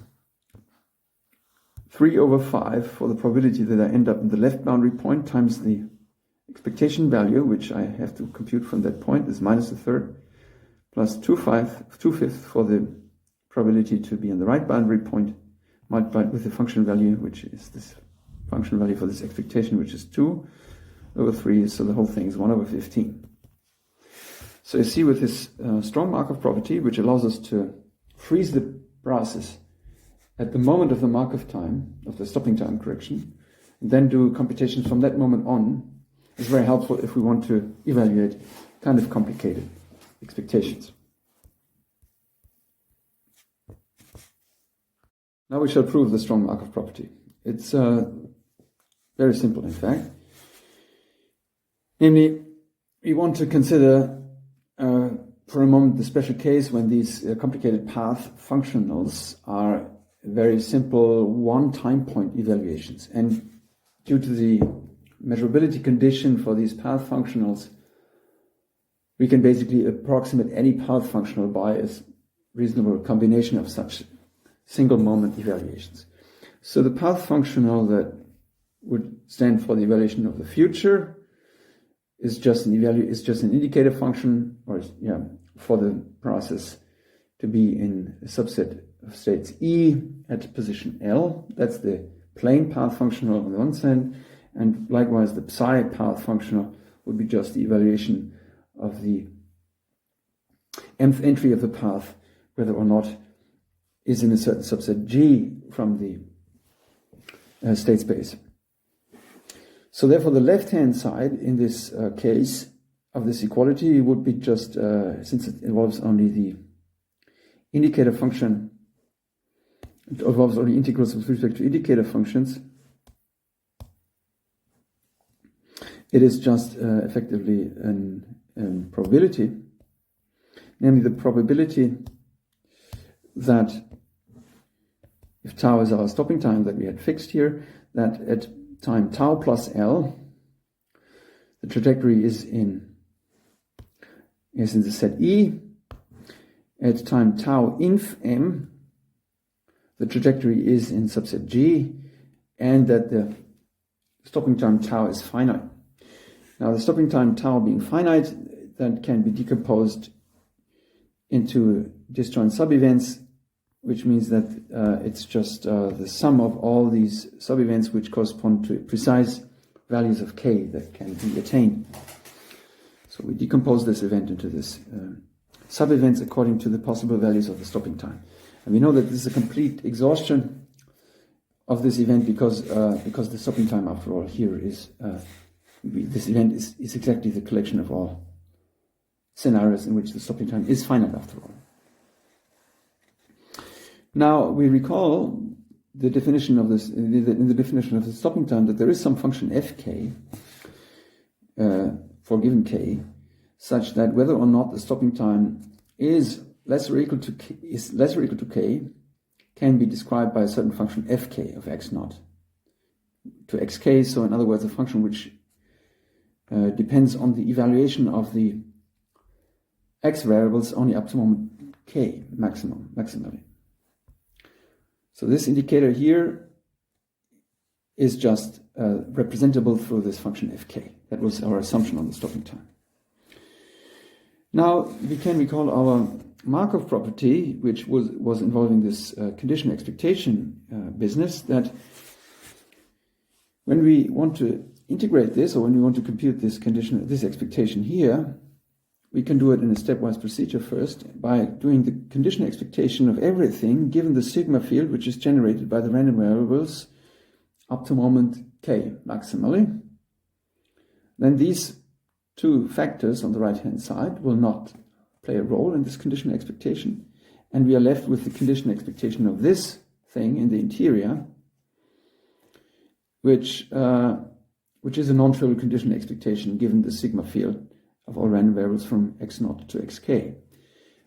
3/5 for the probability that I end up in the left boundary point times the expectation value, which I have to compute from that point, is minus 1/3, plus 2/5 for the probability to be in the right boundary point, multiplied with the function value, which is this function value for this expectation, which is 2/3, so the whole thing is 1/15. So you see with this strong Markov property, which allows us to freeze the process at the moment of the Markov time, of the stopping time correction, and then do computations from that moment on, is very helpful if we want to evaluate kind of complicated expectations. Now we shall prove the strong Markov property. It's very simple, in fact. Namely, we want to consider for a moment the special case when these complicated path functionals are very simple one time point evaluations. And due to the measurability condition for these path functionals, we can basically approximate any path functional by a reasonable combination of such single moment evaluations. So the path functional that would stand for the evaluation of the future is just an indicator function, or for the process to be in a subset of states E at position L. That's the plane path functional on the one side, and likewise the psi path functional would be just the evaluation of the mth entry of the path, whether or not is in a certain subset G from the state space. So therefore the left-hand side in this case of this equality would be just, since it involves only the indicator function, it involves only integrals with respect to indicator functions, it is just effectively a probability, namely the probability that if tau is our stopping time that we had fixed here, that at time tau plus L, the trajectory is in the set E. At time tau inf M, the trajectory is in subset G, and that the stopping time tau is finite. Now, the stopping time tau being finite, that can be decomposed into disjoint sub-events, which means that it's just the sum of all these sub-events which correspond to precise values of k that can be attained. So we decompose this event into this sub-events according to the possible values of the stopping time. And we know that this is a complete exhaustion of this event because the stopping time, after all, here is this event is exactly the collection of all scenarios in which the stopping time is finite, after all. Now we recall the definition of this in the definition of the stopping time that there is some function fk for given k, such that whether or not the stopping time is less or equal to k can be described by a certain function fk of x naught to xk. So in other words, a function which depends on the evaluation of the x variables only up to moment k maximally. So this indicator here is just representable through this function fk. That was our assumption on the stopping time. Now we can recall our Markov property, which was involving this conditional expectation business, that when we want to integrate this, or when we want to compute this expectation here, we can do it in a stepwise procedure first by doing the conditional expectation of everything given the sigma field which is generated by the random variables up to moment k maximally. Then these two factors on the right hand side will not play a role in this conditional expectation, and we are left with the conditional expectation of this thing in the interior, which is a non-trivial conditional expectation given the sigma field of all random variables from x0 to xk.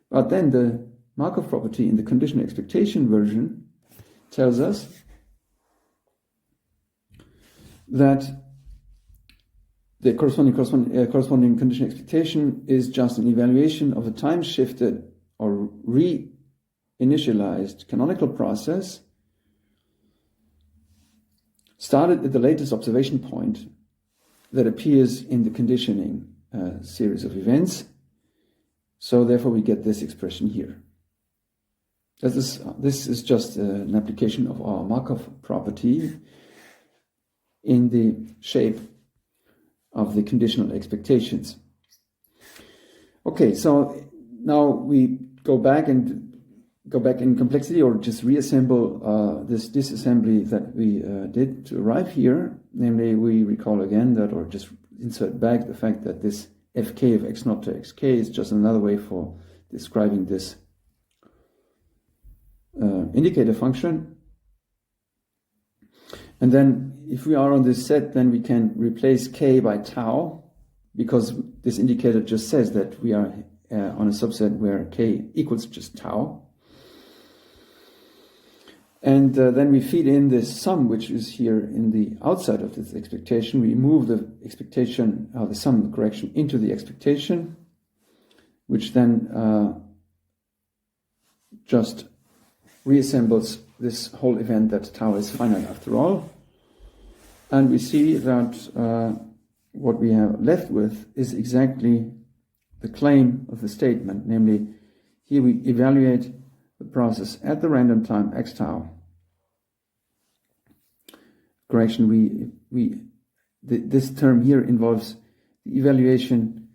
But then the Markov property in the conditional expectation version tells us that the corresponding conditional expectation is just an evaluation of a time-shifted or re-initialized canonical process started at the latest observation point that appears in the conditioning series of events. So therefore we get this expression here. This is just an application of our Markov property in the shape of the conditional expectations. Okay, so now we go back in complexity, or just reassemble this disassembly that we did to arrive here. Namely, we recall again that, or just insert back the fact that this fk of x0 to xk is just another way for describing this indicator function. And then if we are on this set, then we can replace k by tau, because this indicator just says that we are on a subset where k equals just tau. And then we feed in this sum, which is here in the outside of this expectation. We move the expectation, the sum, the correction, into the expectation, which then just reassembles this whole event that tau is finite after all. And we see that what we have left with is exactly the claim of the statement, namely, here we evaluate the process at the random time x tau. Correction, this term here involves the evaluation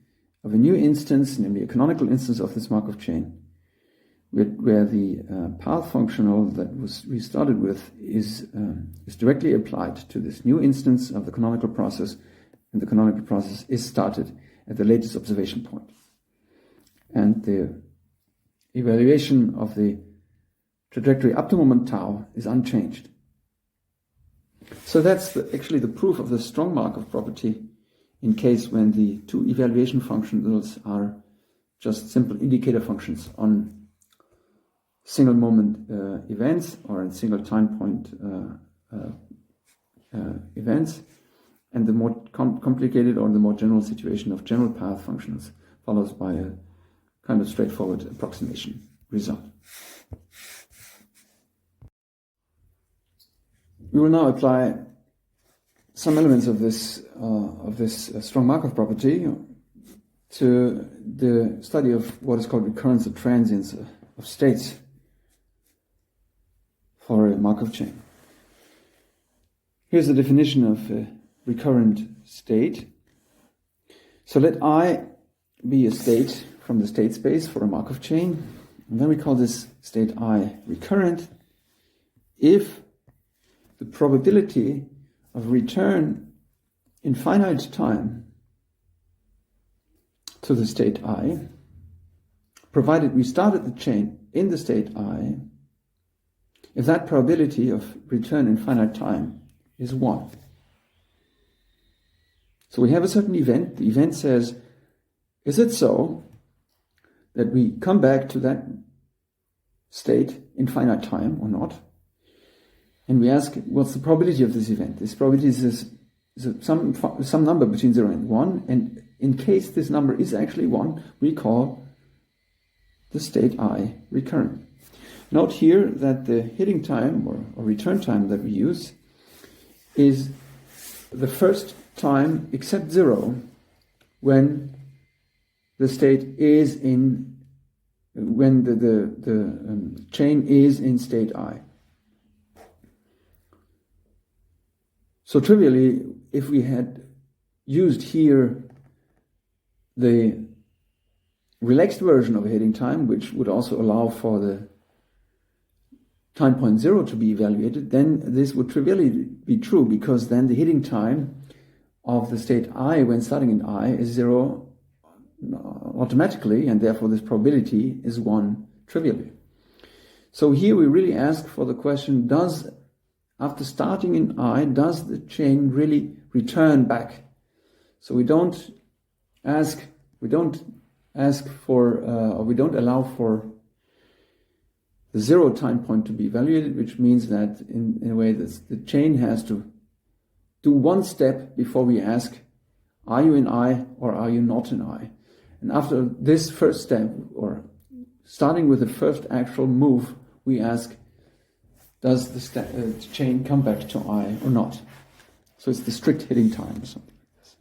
of a new instance, namely a canonical instance of this Markov chain, where the path functional that we started with is directly applied to this new instance of the canonical process, and the canonical process is started at the latest observation point. And the evaluation of the trajectory up to moment tau is unchanged. So that's actually the proof of the strong Markov property in case when the two evaluation functions are just simple indicator functions on single moment events or in single time point events, and the more complicated or the more general situation of general path functions follows by a kind of straightforward approximation result. We will now apply some elements of this strong Markov property to the study of what is called recurrence or transience of states for a Markov chain. Here's the definition of a recurrent state. So let I be a state from the state space for a Markov chain, and then we call this state I recurrent if the probability of return in finite time to the state I, provided we started the chain in the state I, if that probability of return in finite time is 1. So we have a certain event. The event says, is it so that we come back to that state in finite time or not? And we ask, what's the probability of this event? This probability is some number between 0 and 1, and in case this number is actually 1, we call the state I recurrent. Note here that the hitting time or return time that we use is the first time except 0 when the state is in, when the chain is in state I. So trivially, if we had used here the relaxed version of a hitting time, which would also allow for the time point 0 to be evaluated, then this would trivially be true, because then the hitting time of the state I when starting in I is 0 automatically, and therefore this probability is 1 trivially. So here we really ask for the question, after starting in I, does the chain really return back? So we don't allow for the 0 time point to be evaluated, which means that in a way the chain has to do one step before we ask, are you in I or are you not in I? And after this first step, or starting with the first actual move, we ask, does the chain come back to I or not? So it's the strict hitting time or something like this.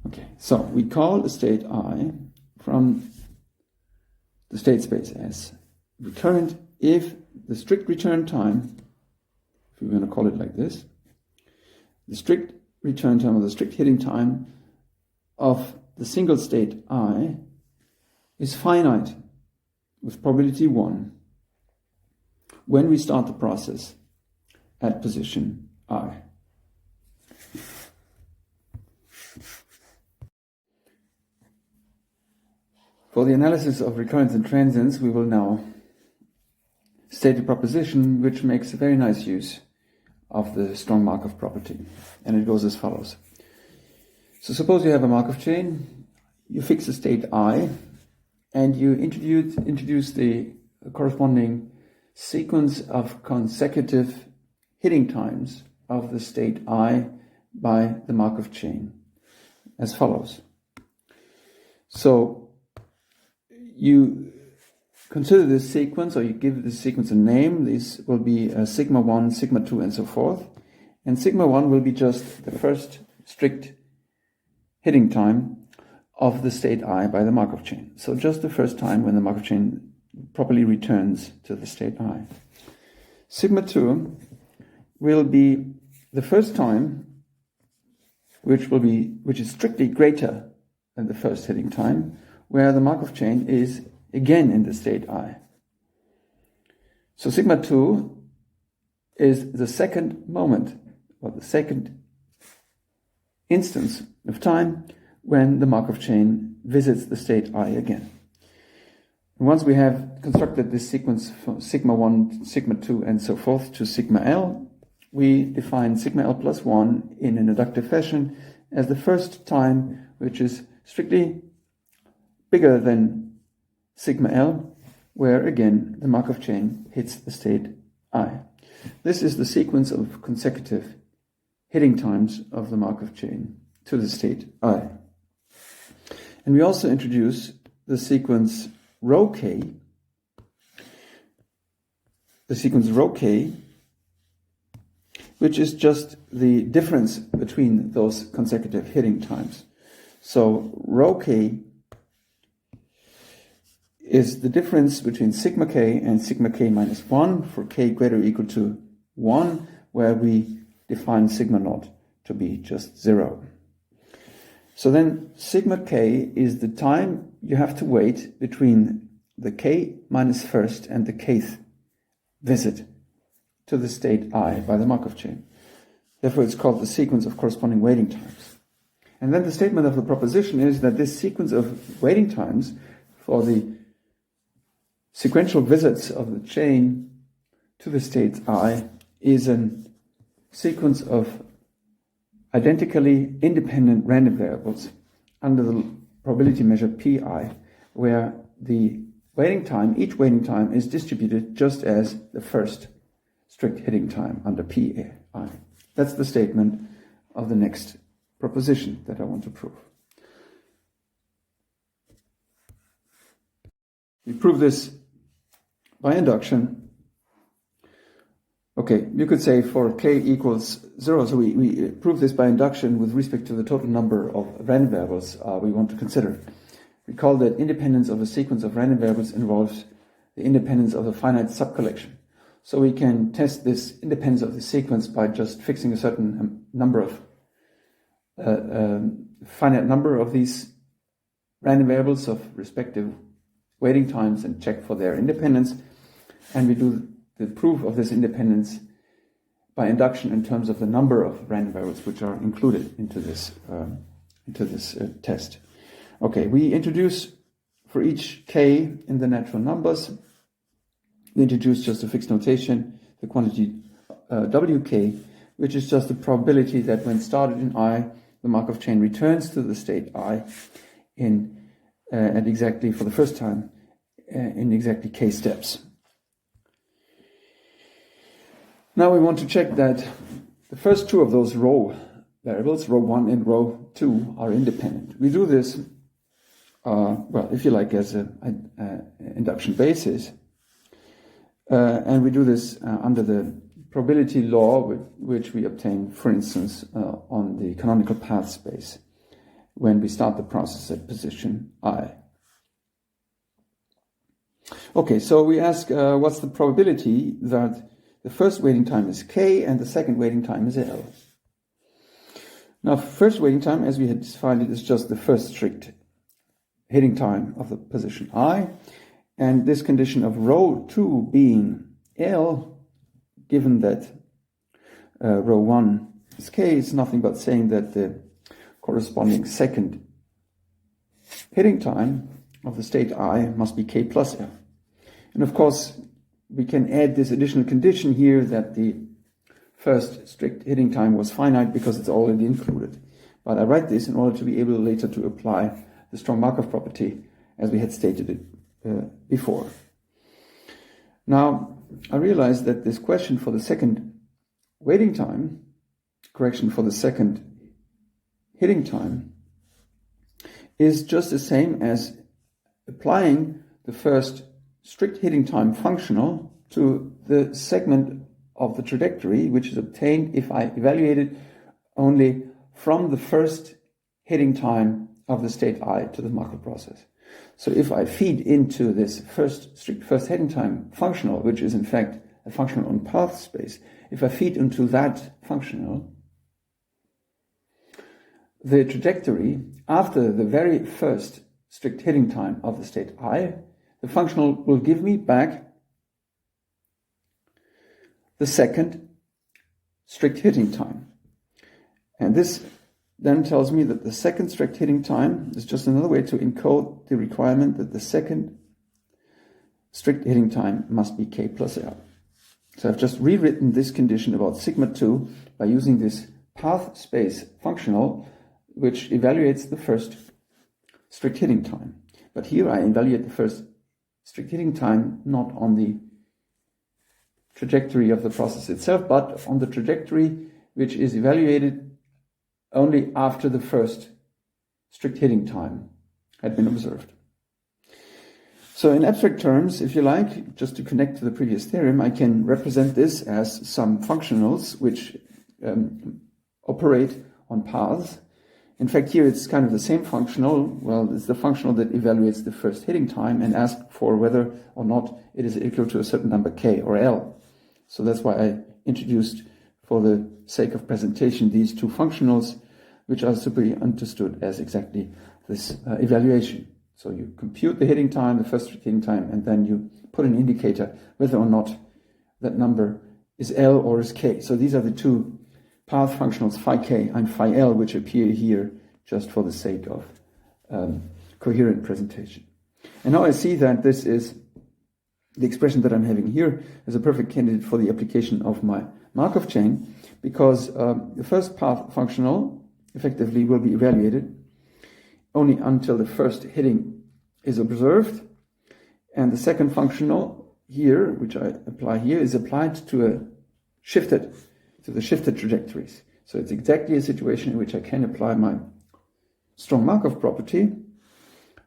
Okay, so we call the state I from the state space as recurrent if the strict return time, if we're going to call it like this, the strict return time or the strict hitting time of the single state I is finite with probability 1 when we start the process at position I. For the analysis of recurrence and transience, we will now state a proposition which makes a very nice use of the strong Markov property. And it goes as follows. So suppose you have a Markov chain, you fix the state I, and you introduce the corresponding sequence of consecutive hitting times of the state I by the Markov chain as follows. So you consider this sequence, or you give this sequence a name. This will be sigma 1, sigma 2, and so forth. And sigma 1 will be just the first strict hitting time of the state I by the Markov chain. So just the first time when the Markov chain properly returns to the state I. Sigma 2 will be the first time which is strictly greater than the first hitting time, where the Markov chain is again in the state I. So sigma 2 is the second moment, or the second instance of time when the Markov chain visits the state I again. And once we have constructed this sequence from sigma 1, sigma 2, and so forth to sigma L, we define sigma L plus 1 in an inductive fashion as the first time which is strictly bigger than sigma L, where again the Markov chain hits the state I. This is the sequence of consecutive hitting times of the Markov chain to the state I. And we also introduce the sequence rho k. The sequence rho k which is just the difference between those consecutive hitting times. So rho k is the difference between sigma k and sigma k minus 1 for k greater or equal to 1, where we define sigma naught to be just 0. So then sigma k is the time you have to wait between the k minus first and the kth visit to the state I by the Markov chain. Therefore, it's called the sequence of corresponding waiting times. And then the statement of the proposition is that this sequence of waiting times for the sequential visits of the chain to the state I is a sequence of identically independent random variables under the probability measure Pi, where the waiting time, each waiting time, is distributed just as the first strict hitting time under Pi. That's the statement of the next proposition that I want to prove. We prove this by induction. Okay, you could say for k equals 0, so we prove this by induction with respect to the total number of random variables we want to consider. Recall that independence of a sequence of random variables involves the independence of a finite subcollection. So we can test this independence of the sequence by just fixing a certain number of finite number of these random variables of respective waiting times and check for their independence. And we do the proof of this independence by induction in terms of the number of random variables which are included into this test. Okay, we introduce for each k in the natural numbers, we introduce just a fixed notation, the quantity wk, which is just the probability that when started in I, the Markov chain returns to the state I at exactly for the first time in exactly k steps. Now we want to check that the first two of those row variables, row 1 and row 2, are independent. We do this, well, if you like, as an induction basis. And we do this under the probability law, which we obtain, for instance, on the canonical path space when we start the process at position I. Okay, so we ask what's the probability that the first waiting time is k and the second waiting time is L. Now, first waiting time, as we had defined it, is just the first strict hitting time of the position I. And this condition of row 2 being L, given that row 1 is k, is nothing but saying that the corresponding second hitting time of the state I must be k plus L. And of course, we can add this additional condition here that the first strict hitting time was finite because it's already included. But I write this in order to be able later to apply the strong Markov property as we had stated it before. Now, I realize that this question for the second waiting time, correction for the second hitting time, is just the same as applying the first strict hitting time functional to the segment of the trajectory, which is obtained if I evaluate it only from the first hitting time of the state I to the Markov process. So if I feed into this first hitting time functional, which is in fact a functional on path space, if I feed into that functional, the trajectory after the very first strict hitting time of the state I, the functional will give me back the second strict hitting time. And this then tells me that the second strict hitting time is just another way to encode the requirement that the second strict hitting time must be k plus L. So I've just rewritten this condition about sigma 2 by using this path space functional, which evaluates the first strict hitting time. But here I evaluate the first strict hitting time not on the trajectory of the process itself, but on the trajectory which is evaluated only after the first strict hitting time had been observed. So in abstract terms, if you like, just to connect to the previous theorem, I can represent this as some functionals which operate on paths. In fact, here it's kind of the same functional. Well, it's the functional that evaluates the first hitting time and asks for whether or not it is equal to a certain number k or L. So that's why I introduced, for the sake of presentation, these two functionals, which are to be understood as exactly this evaluation. So you compute the hitting time, the first hitting time, and then you put an indicator whether or not that number is L or is k. So these are the two path functionals phi k and phi L, which appear here just for the sake of coherent presentation. And now I see that this is the expression that I'm having here is a perfect candidate for the application of my Markov chain, because the first path functional effectively will be evaluated only until the first hitting is observed, and the second functional here, which I apply here, is applied to the shifted trajectories. So it's exactly a situation in which I can apply my strong Markov property,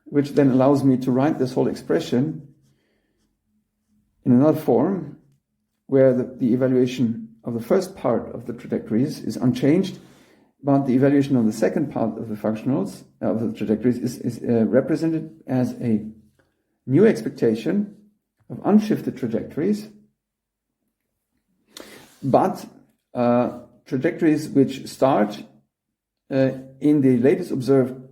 which then allows me to write this whole expression in another form, where the evaluation of the first part of the trajectories is unchanged, but the evaluation of the second part of the functionals of the trajectories is represented as a new expectation of unshifted trajectories, but trajectories which start in the latest observed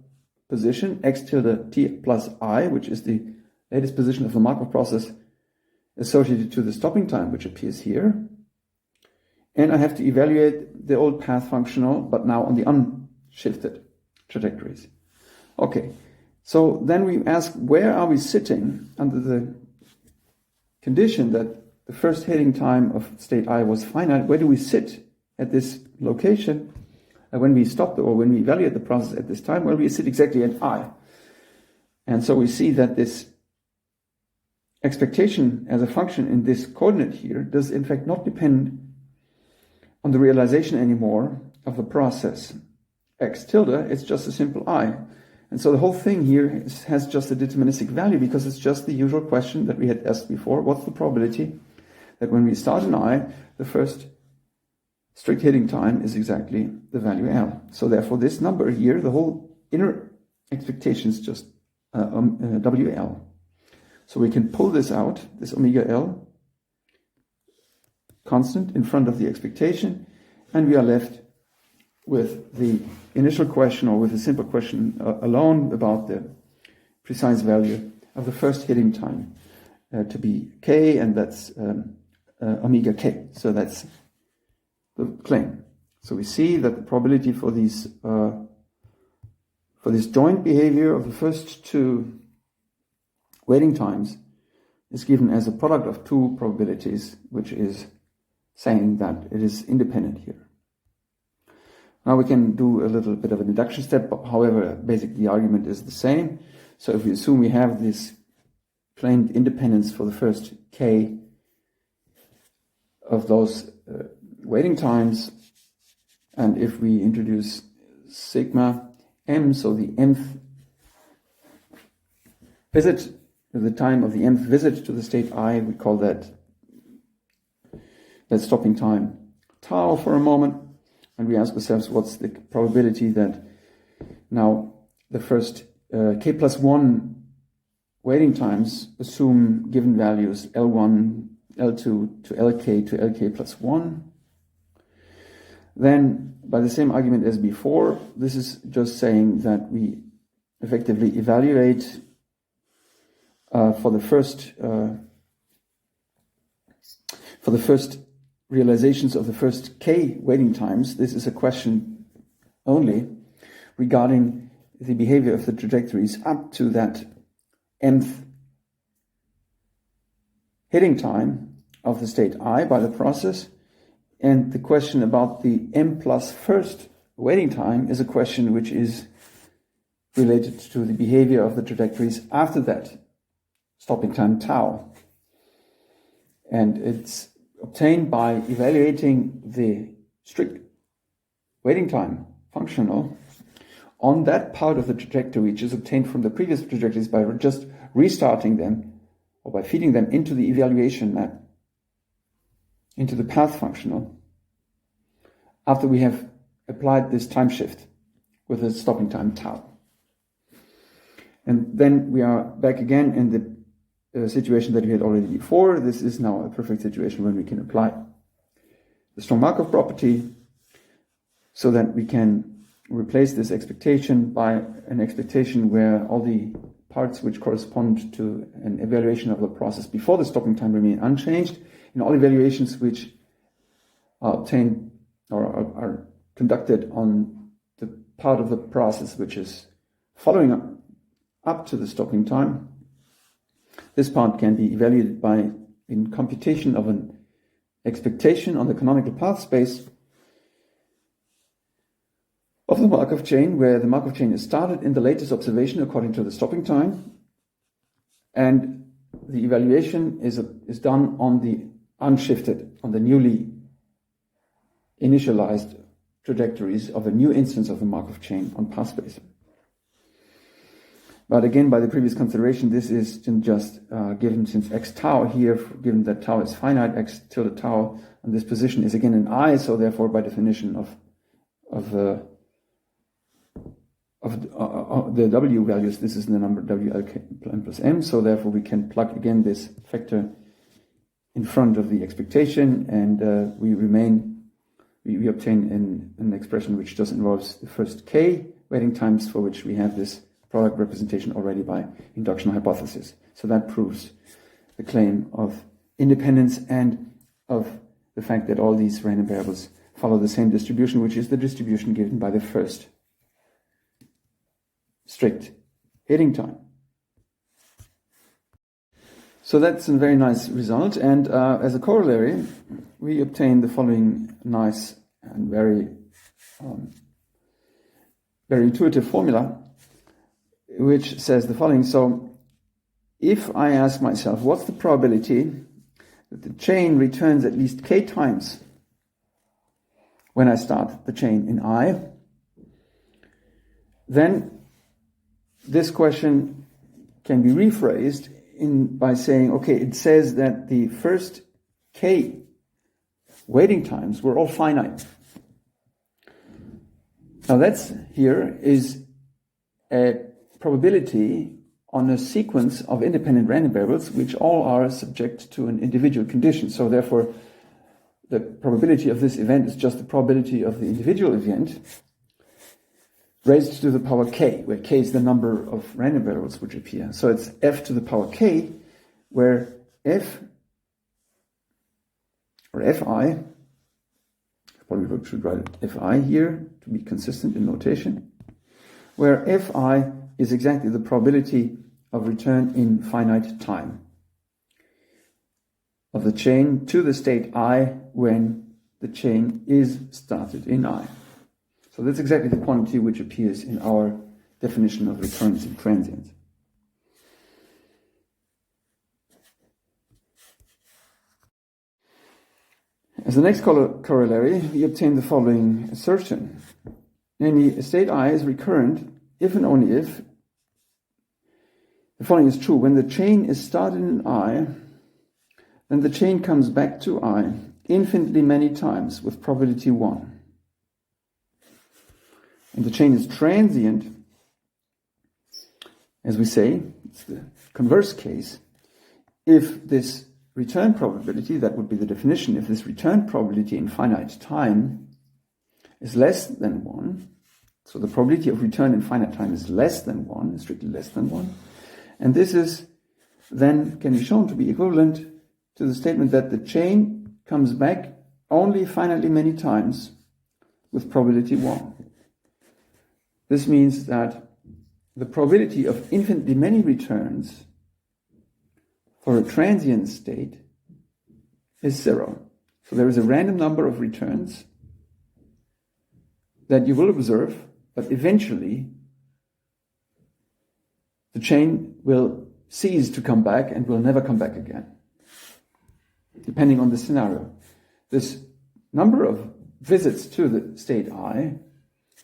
position, x tilde t plus I, which is the latest position of the Markov process associated to the stopping time, which appears here. And I have to evaluate the old path functional, but now on the unshifted trajectories. Okay, so then we ask, where are we sitting under the condition that the first hitting time of state I was finite? Where do we sit at this location when we stop or when we evaluate the process at this time? Well, we sit exactly at I. And so we see that this expectation as a function in this coordinate here does in fact not depend on the realization anymore of the process x tilde. It's just a simple I. And so the whole thing here has just a deterministic value, because it's just the usual question that we had asked before. What's the probability that when we start an I, the first strict hitting time is exactly the value L? So therefore this number here, the whole inner expectation is just WL. So we can pull this out, this omega L constant in front of the expectation, and we are left with the initial question, or with a simple question alone about the precise value of the first hitting time to be k, and that's omega k. So that's the claim. So we see that the probability for these for this joint behavior of the first two waiting times is given as a product of two probabilities, which is saying that it is independent here. Now we can do a little bit of an induction step, however, basically the argument is the same. So if we assume we have this claimed independence for the first k of those waiting times, and if we introduce sigma m, so the mth visit, the time of the mth visit to the state I, we call that stopping time tau for a moment, and we ask ourselves what's the probability that now the first k plus 1 waiting times assume given values L1, L2 to LK plus 1. Then, by the same argument as before, this is just saying that we effectively evaluate for the first realizations of the first k waiting times. This is a question only regarding the behavior of the trajectories up to that mth hitting time of the state I by the process. And the question about the m plus first waiting time is a question which is related to the behavior of the trajectories after that stopping time tau. And it's obtained by evaluating the strict waiting time functional on that part of the trajectory which is obtained from the previous trajectories by just restarting them, or by feeding them into the evaluation map, into the path functional, after we have applied this time shift with a stopping time tau. And then we are back again in the situation that we had already before. This is now a perfect situation when we can apply the strong Markov property so that we can replace this expectation by an expectation where all the parts which correspond to an evaluation of the process before the stopping time remain unchanged, and all evaluations which are obtained or are conducted on the part of the process which is following up to the stopping time. This part can be evaluated by in computation of an expectation on the canonical path space of the Markov chain, where the Markov chain is started in the latest observation according to the stopping time, and the evaluation is done on the unshifted, on the newly initialized trajectories of a new instance of the Markov chain on path space. But again, by the previous consideration, this is just given since x tau here, given that tau is finite, x tilde tau on this position is again an I, so therefore by definition of the W values, this is the number WLN plus M, so therefore we can plug again this factor in front of the expectation, and we obtain an expression which just involves the first k waiting times, for which we have this product representation already by induction hypothesis. So that proves the claim of independence and of the fact that all these random variables follow the same distribution, which is the distribution given by the first strict hitting time. So that's a very nice result, and as a corollary, we obtain the following nice and very intuitive formula, which says the following. So if I ask myself, what's the probability that the chain returns at least k times when I start the chain in I, then this question can be rephrased by saying, okay, it says that the first k waiting times were all finite. Now that's here is a probability on a sequence of independent random variables which all are subject to an individual condition. So therefore the probability of this event is just the probability of the individual event raised to the power k, where k is the number of random variables which appear. So it's f to the power k, where f or fi, probably should write fi here to be consistent in notation, where fi is exactly the probability of return in finite time of the chain to the state I when the chain is started in I. So that's exactly the quantity which appears in our definition of recurrence and transience. As the next corollary, we obtain the following assertion. Namely, state I is recurrent if and only if the following is true. When the chain is started in I, then the chain comes back to I infinitely many times with probability 1. And the chain is transient, as we say, it's the converse case, if this return probability, that would be the definition, if this return probability in finite time is less than 1, so the probability of return in finite time is less than 1, strictly less than 1, and this is then can be shown to be equivalent to the statement that the chain comes back only finitely many times with probability 1. This means that the probability of infinitely many returns for a transient state is 0. So there is a random number of returns that you will observe, but eventually the chain will cease to come back and will never come back again, depending on the scenario. This number of visits to the state I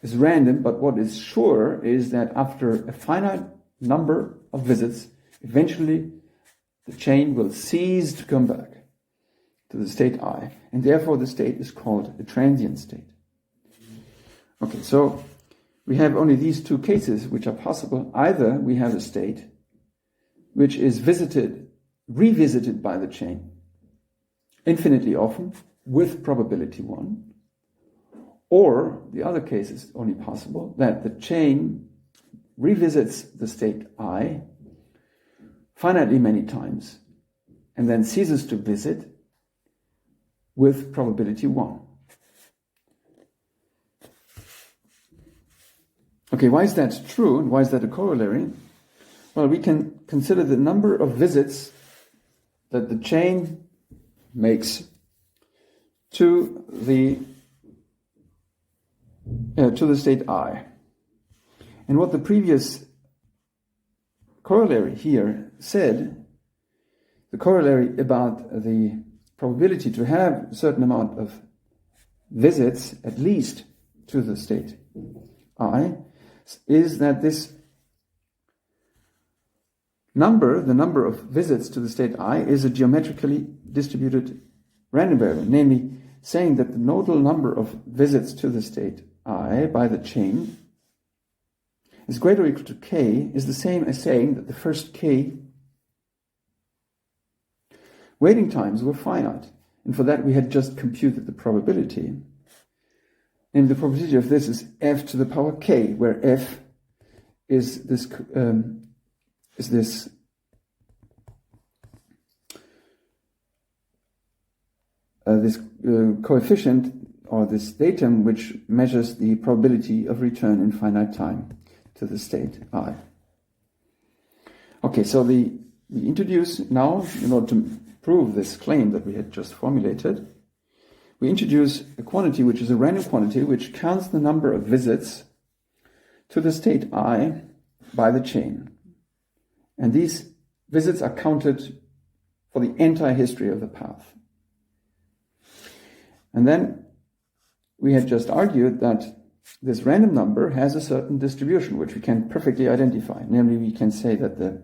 is random, but what is sure is that after a finite number of visits, eventually the chain will cease to come back to the state I, and therefore the state is called a transient state. Okay, so we have only these two cases which are possible. Either we have a state which is revisited by the chain infinitely often with probability 1, or the other case is only possible that the chain revisits the state I finitely many times and then ceases to visit with probability 1. Okay, why is that true and why is that a corollary? Well, we can consider the number of visits that the chain makes to the state I. And what the previous corollary here said, the corollary about the probability to have a certain amount of visits, at least to the state I, is that this number, the number of visits to the state I, is a geometrically distributed random variable, namely saying that the nodal number of visits to the state I by the chain is greater or equal to k is the same as saying that the first k waiting times were finite. And for that we had just computed the probability. And the probability of this is f to the power k, where f is this coefficient or this datum which measures the probability of return in finite time to the state I. Okay, so we introduce now, in order to prove this claim that we had just formulated, we introduce a quantity which is a random quantity which counts the number of visits to the state I by the chain. And these visits are counted for the entire history of the path. And then we had just argued that this random number has a certain distribution which we can perfectly identify. Namely, we can say that the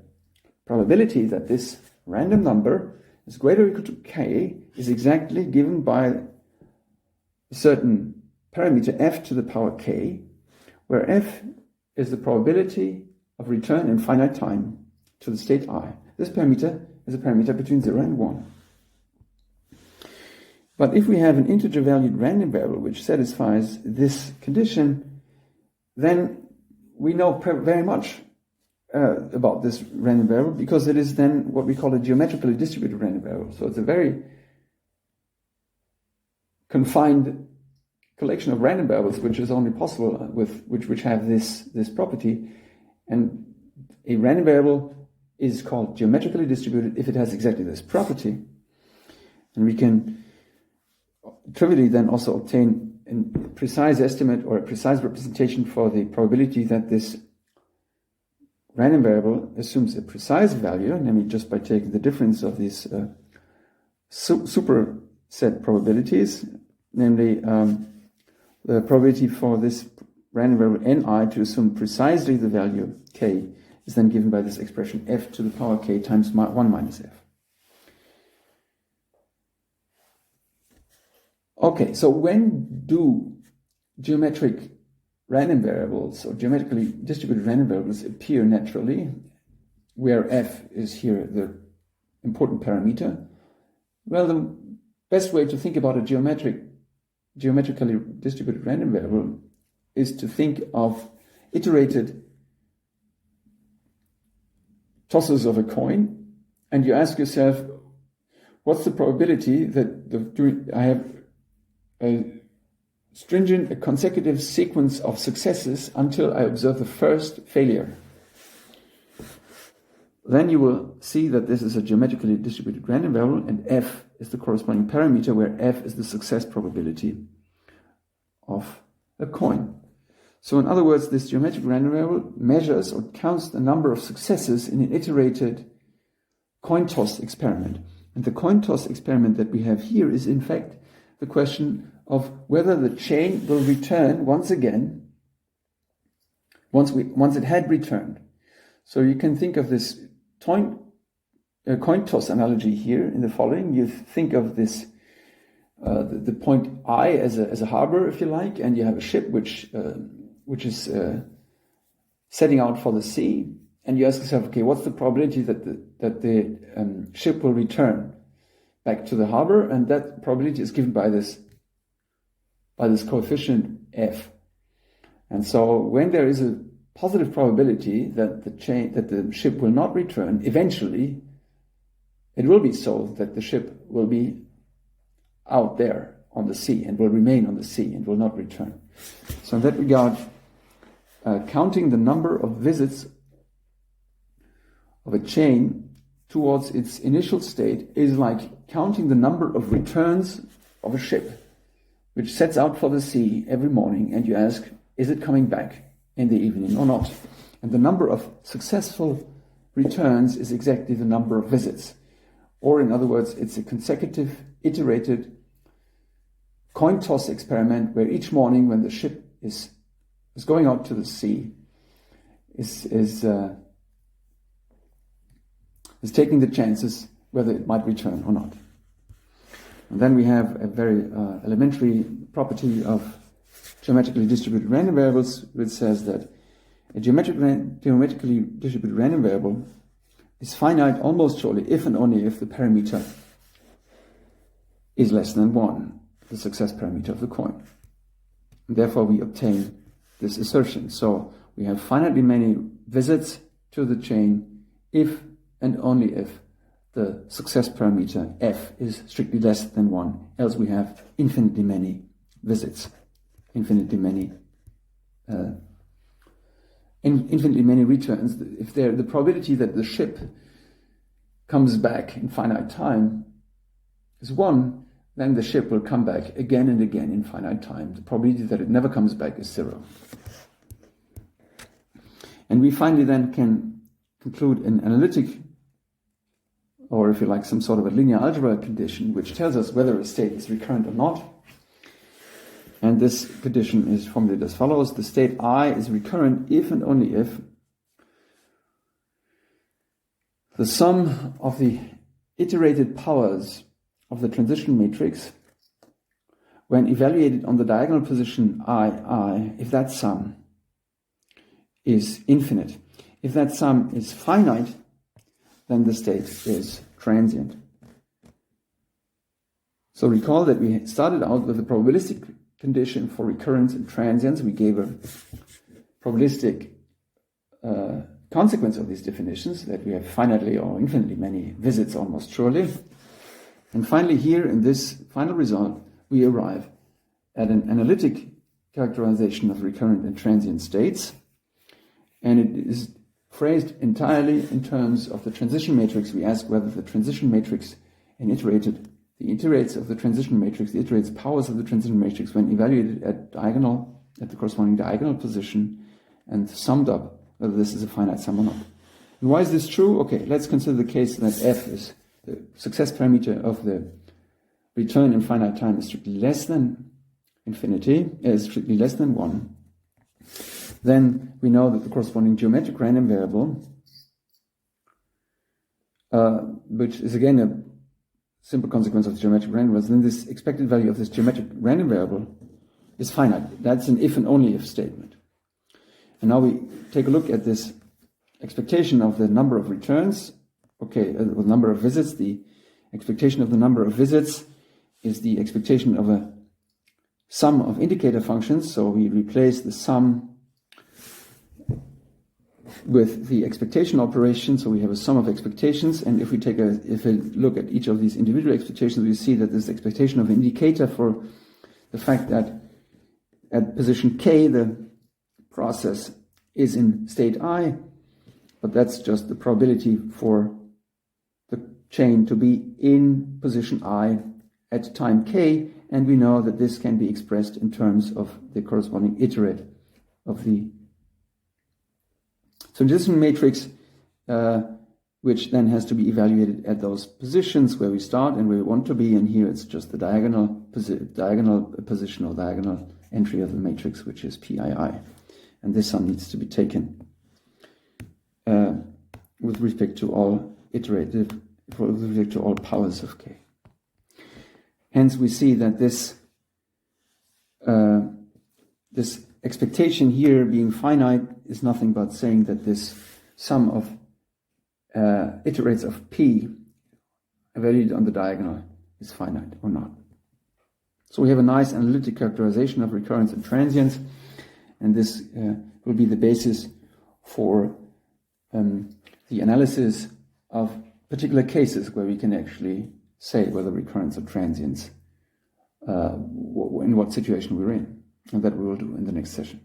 probability that this random number is greater or equal to k is exactly given by a certain parameter f to the power k, where f is the probability of return in finite time to the state I. This parameter is a parameter between 0 and 1. But if we have an integer valued random variable which satisfies this condition, then we know very much about this random variable, because it is then what we call a geometrically distributed random variable. So it's a very confined collection of random variables which is only possible with which have this property. And a random variable is called geometrically distributed if it has exactly this property. And we can trivially then also obtain a precise estimate or a precise representation for the probability that this random variable assumes a precise value, namely just by taking the difference of these superset probabilities, namely the probability for this random variable ni to assume precisely the value k is then given by this expression f to the power k times 1 minus f. Okay, so when do geometric random variables or geometrically distributed random variables appear naturally, where f is here the important parameter? Well, the best way to think about a geometrically distributed random variable is to think of iterated tosses of a coin, and you ask yourself, what's the probability that I have a consecutive sequence of successes until I observe the first failure? Then you will see that this is a geometrically distributed random variable, and f is the corresponding parameter, where f is the success probability of a coin. So in other words, this geometric random variable measures or counts the number of successes in an iterated coin toss experiment. And the coin toss experiment that we have here is in fact the question of whether the chain will return once again, once it had returned. So you can think of this coin toss analogy here in the following. You think of this the point I as a harbor, if you like, and you have a ship which is setting out for the sea, and you ask yourself, okay, what's the probability that the ship will return back to the harbor? And that probability is given by this coefficient f. And so when there is a positive probability that the ship will not return, eventually it will be so that the ship will be out there on the sea and will remain on the sea and will not return. So in that regard, counting the number of visits of a chain towards its initial state is like counting the number of returns of a ship which sets out for the sea every morning, and you ask, is it coming back in the evening or not? And the number of successful returns is exactly the number of visits. Or in other words, it's a consecutive, iterated coin toss experiment where each morning when the ship is going out to the sea is taking the chances whether it might return or not. And then we have a very elementary property of geometrically distributed random variables, which says that a geometrically distributed random variable is finite almost surely if and only if the parameter is less than 1, the success parameter of the coin. And therefore we obtain this assertion. So we have finitely many visits to the chain if and only if the success parameter f is strictly less than 1, else we have infinitely many visits, infinitely many returns. If the probability that the ship comes back in finite time is 1, then the ship will come back again and again in finite time. The probability that it never comes back is 0. And we finally then can conclude an analytic, or if you like, some sort of a linear algebra condition, which tells us whether a state is recurrent or not. And this condition is formulated as follows. The state I is recurrent if and only if the sum of the iterated powers of the transition matrix, when evaluated on the diagonal position I, if that sum is infinite. If that sum is finite, then the state is transient. So recall that we started out with a probabilistic condition for recurrence and transience. We gave a probabilistic consequence of these definitions, that we have finitely or infinitely many visits almost surely. And finally here in this final result, we arrive at an analytic characterization of recurrent and transient states. And it is phrased entirely in terms of the transition matrix. We ask whether the transition matrix the iterates of the transition matrix, the iterates powers of the transition matrix when evaluated at the corresponding diagonal position and summed up, whether this is a finite sum or not. And why is this true? Okay, let's consider the case that f is the success parameter of the return in finite time is strictly less than infinity, is strictly less than 1. Then we know that the corresponding geometric random variable, which is again a simple consequence of the geometric random variable, then this expected value of this geometric random variable is finite. That's an if and only if statement. And now we take a look at this expectation of the number of returns. Okay, the number of visits. The expectation of the number of visits is the expectation of a sum of indicator functions. So we replace the sum with the expectation operation, so we have a sum of expectations, and if we look at each of these individual expectations, we see that this expectation of an indicator for the fact that at position k the process is in state I, but that's just the probability for the chain to be in position I at time k, and we know that this can be expressed in terms of the corresponding iterate of the transition matrix, which then has to be evaluated at those positions where we start and where we want to be, and here it's just the diagonal position or diagonal entry of the matrix, which is PII. And this sum needs to be taken with respect to all powers of k. Hence, we see that this expectation here being finite is nothing but saying that this sum of iterates of P evaluated on the diagonal is finite or not. So we have a nice analytic characterization of recurrence and transience, and this will be the basis for the analysis of particular cases where we can actually say whether recurrence or transience, in what situation we're in. And that we will do in the next session.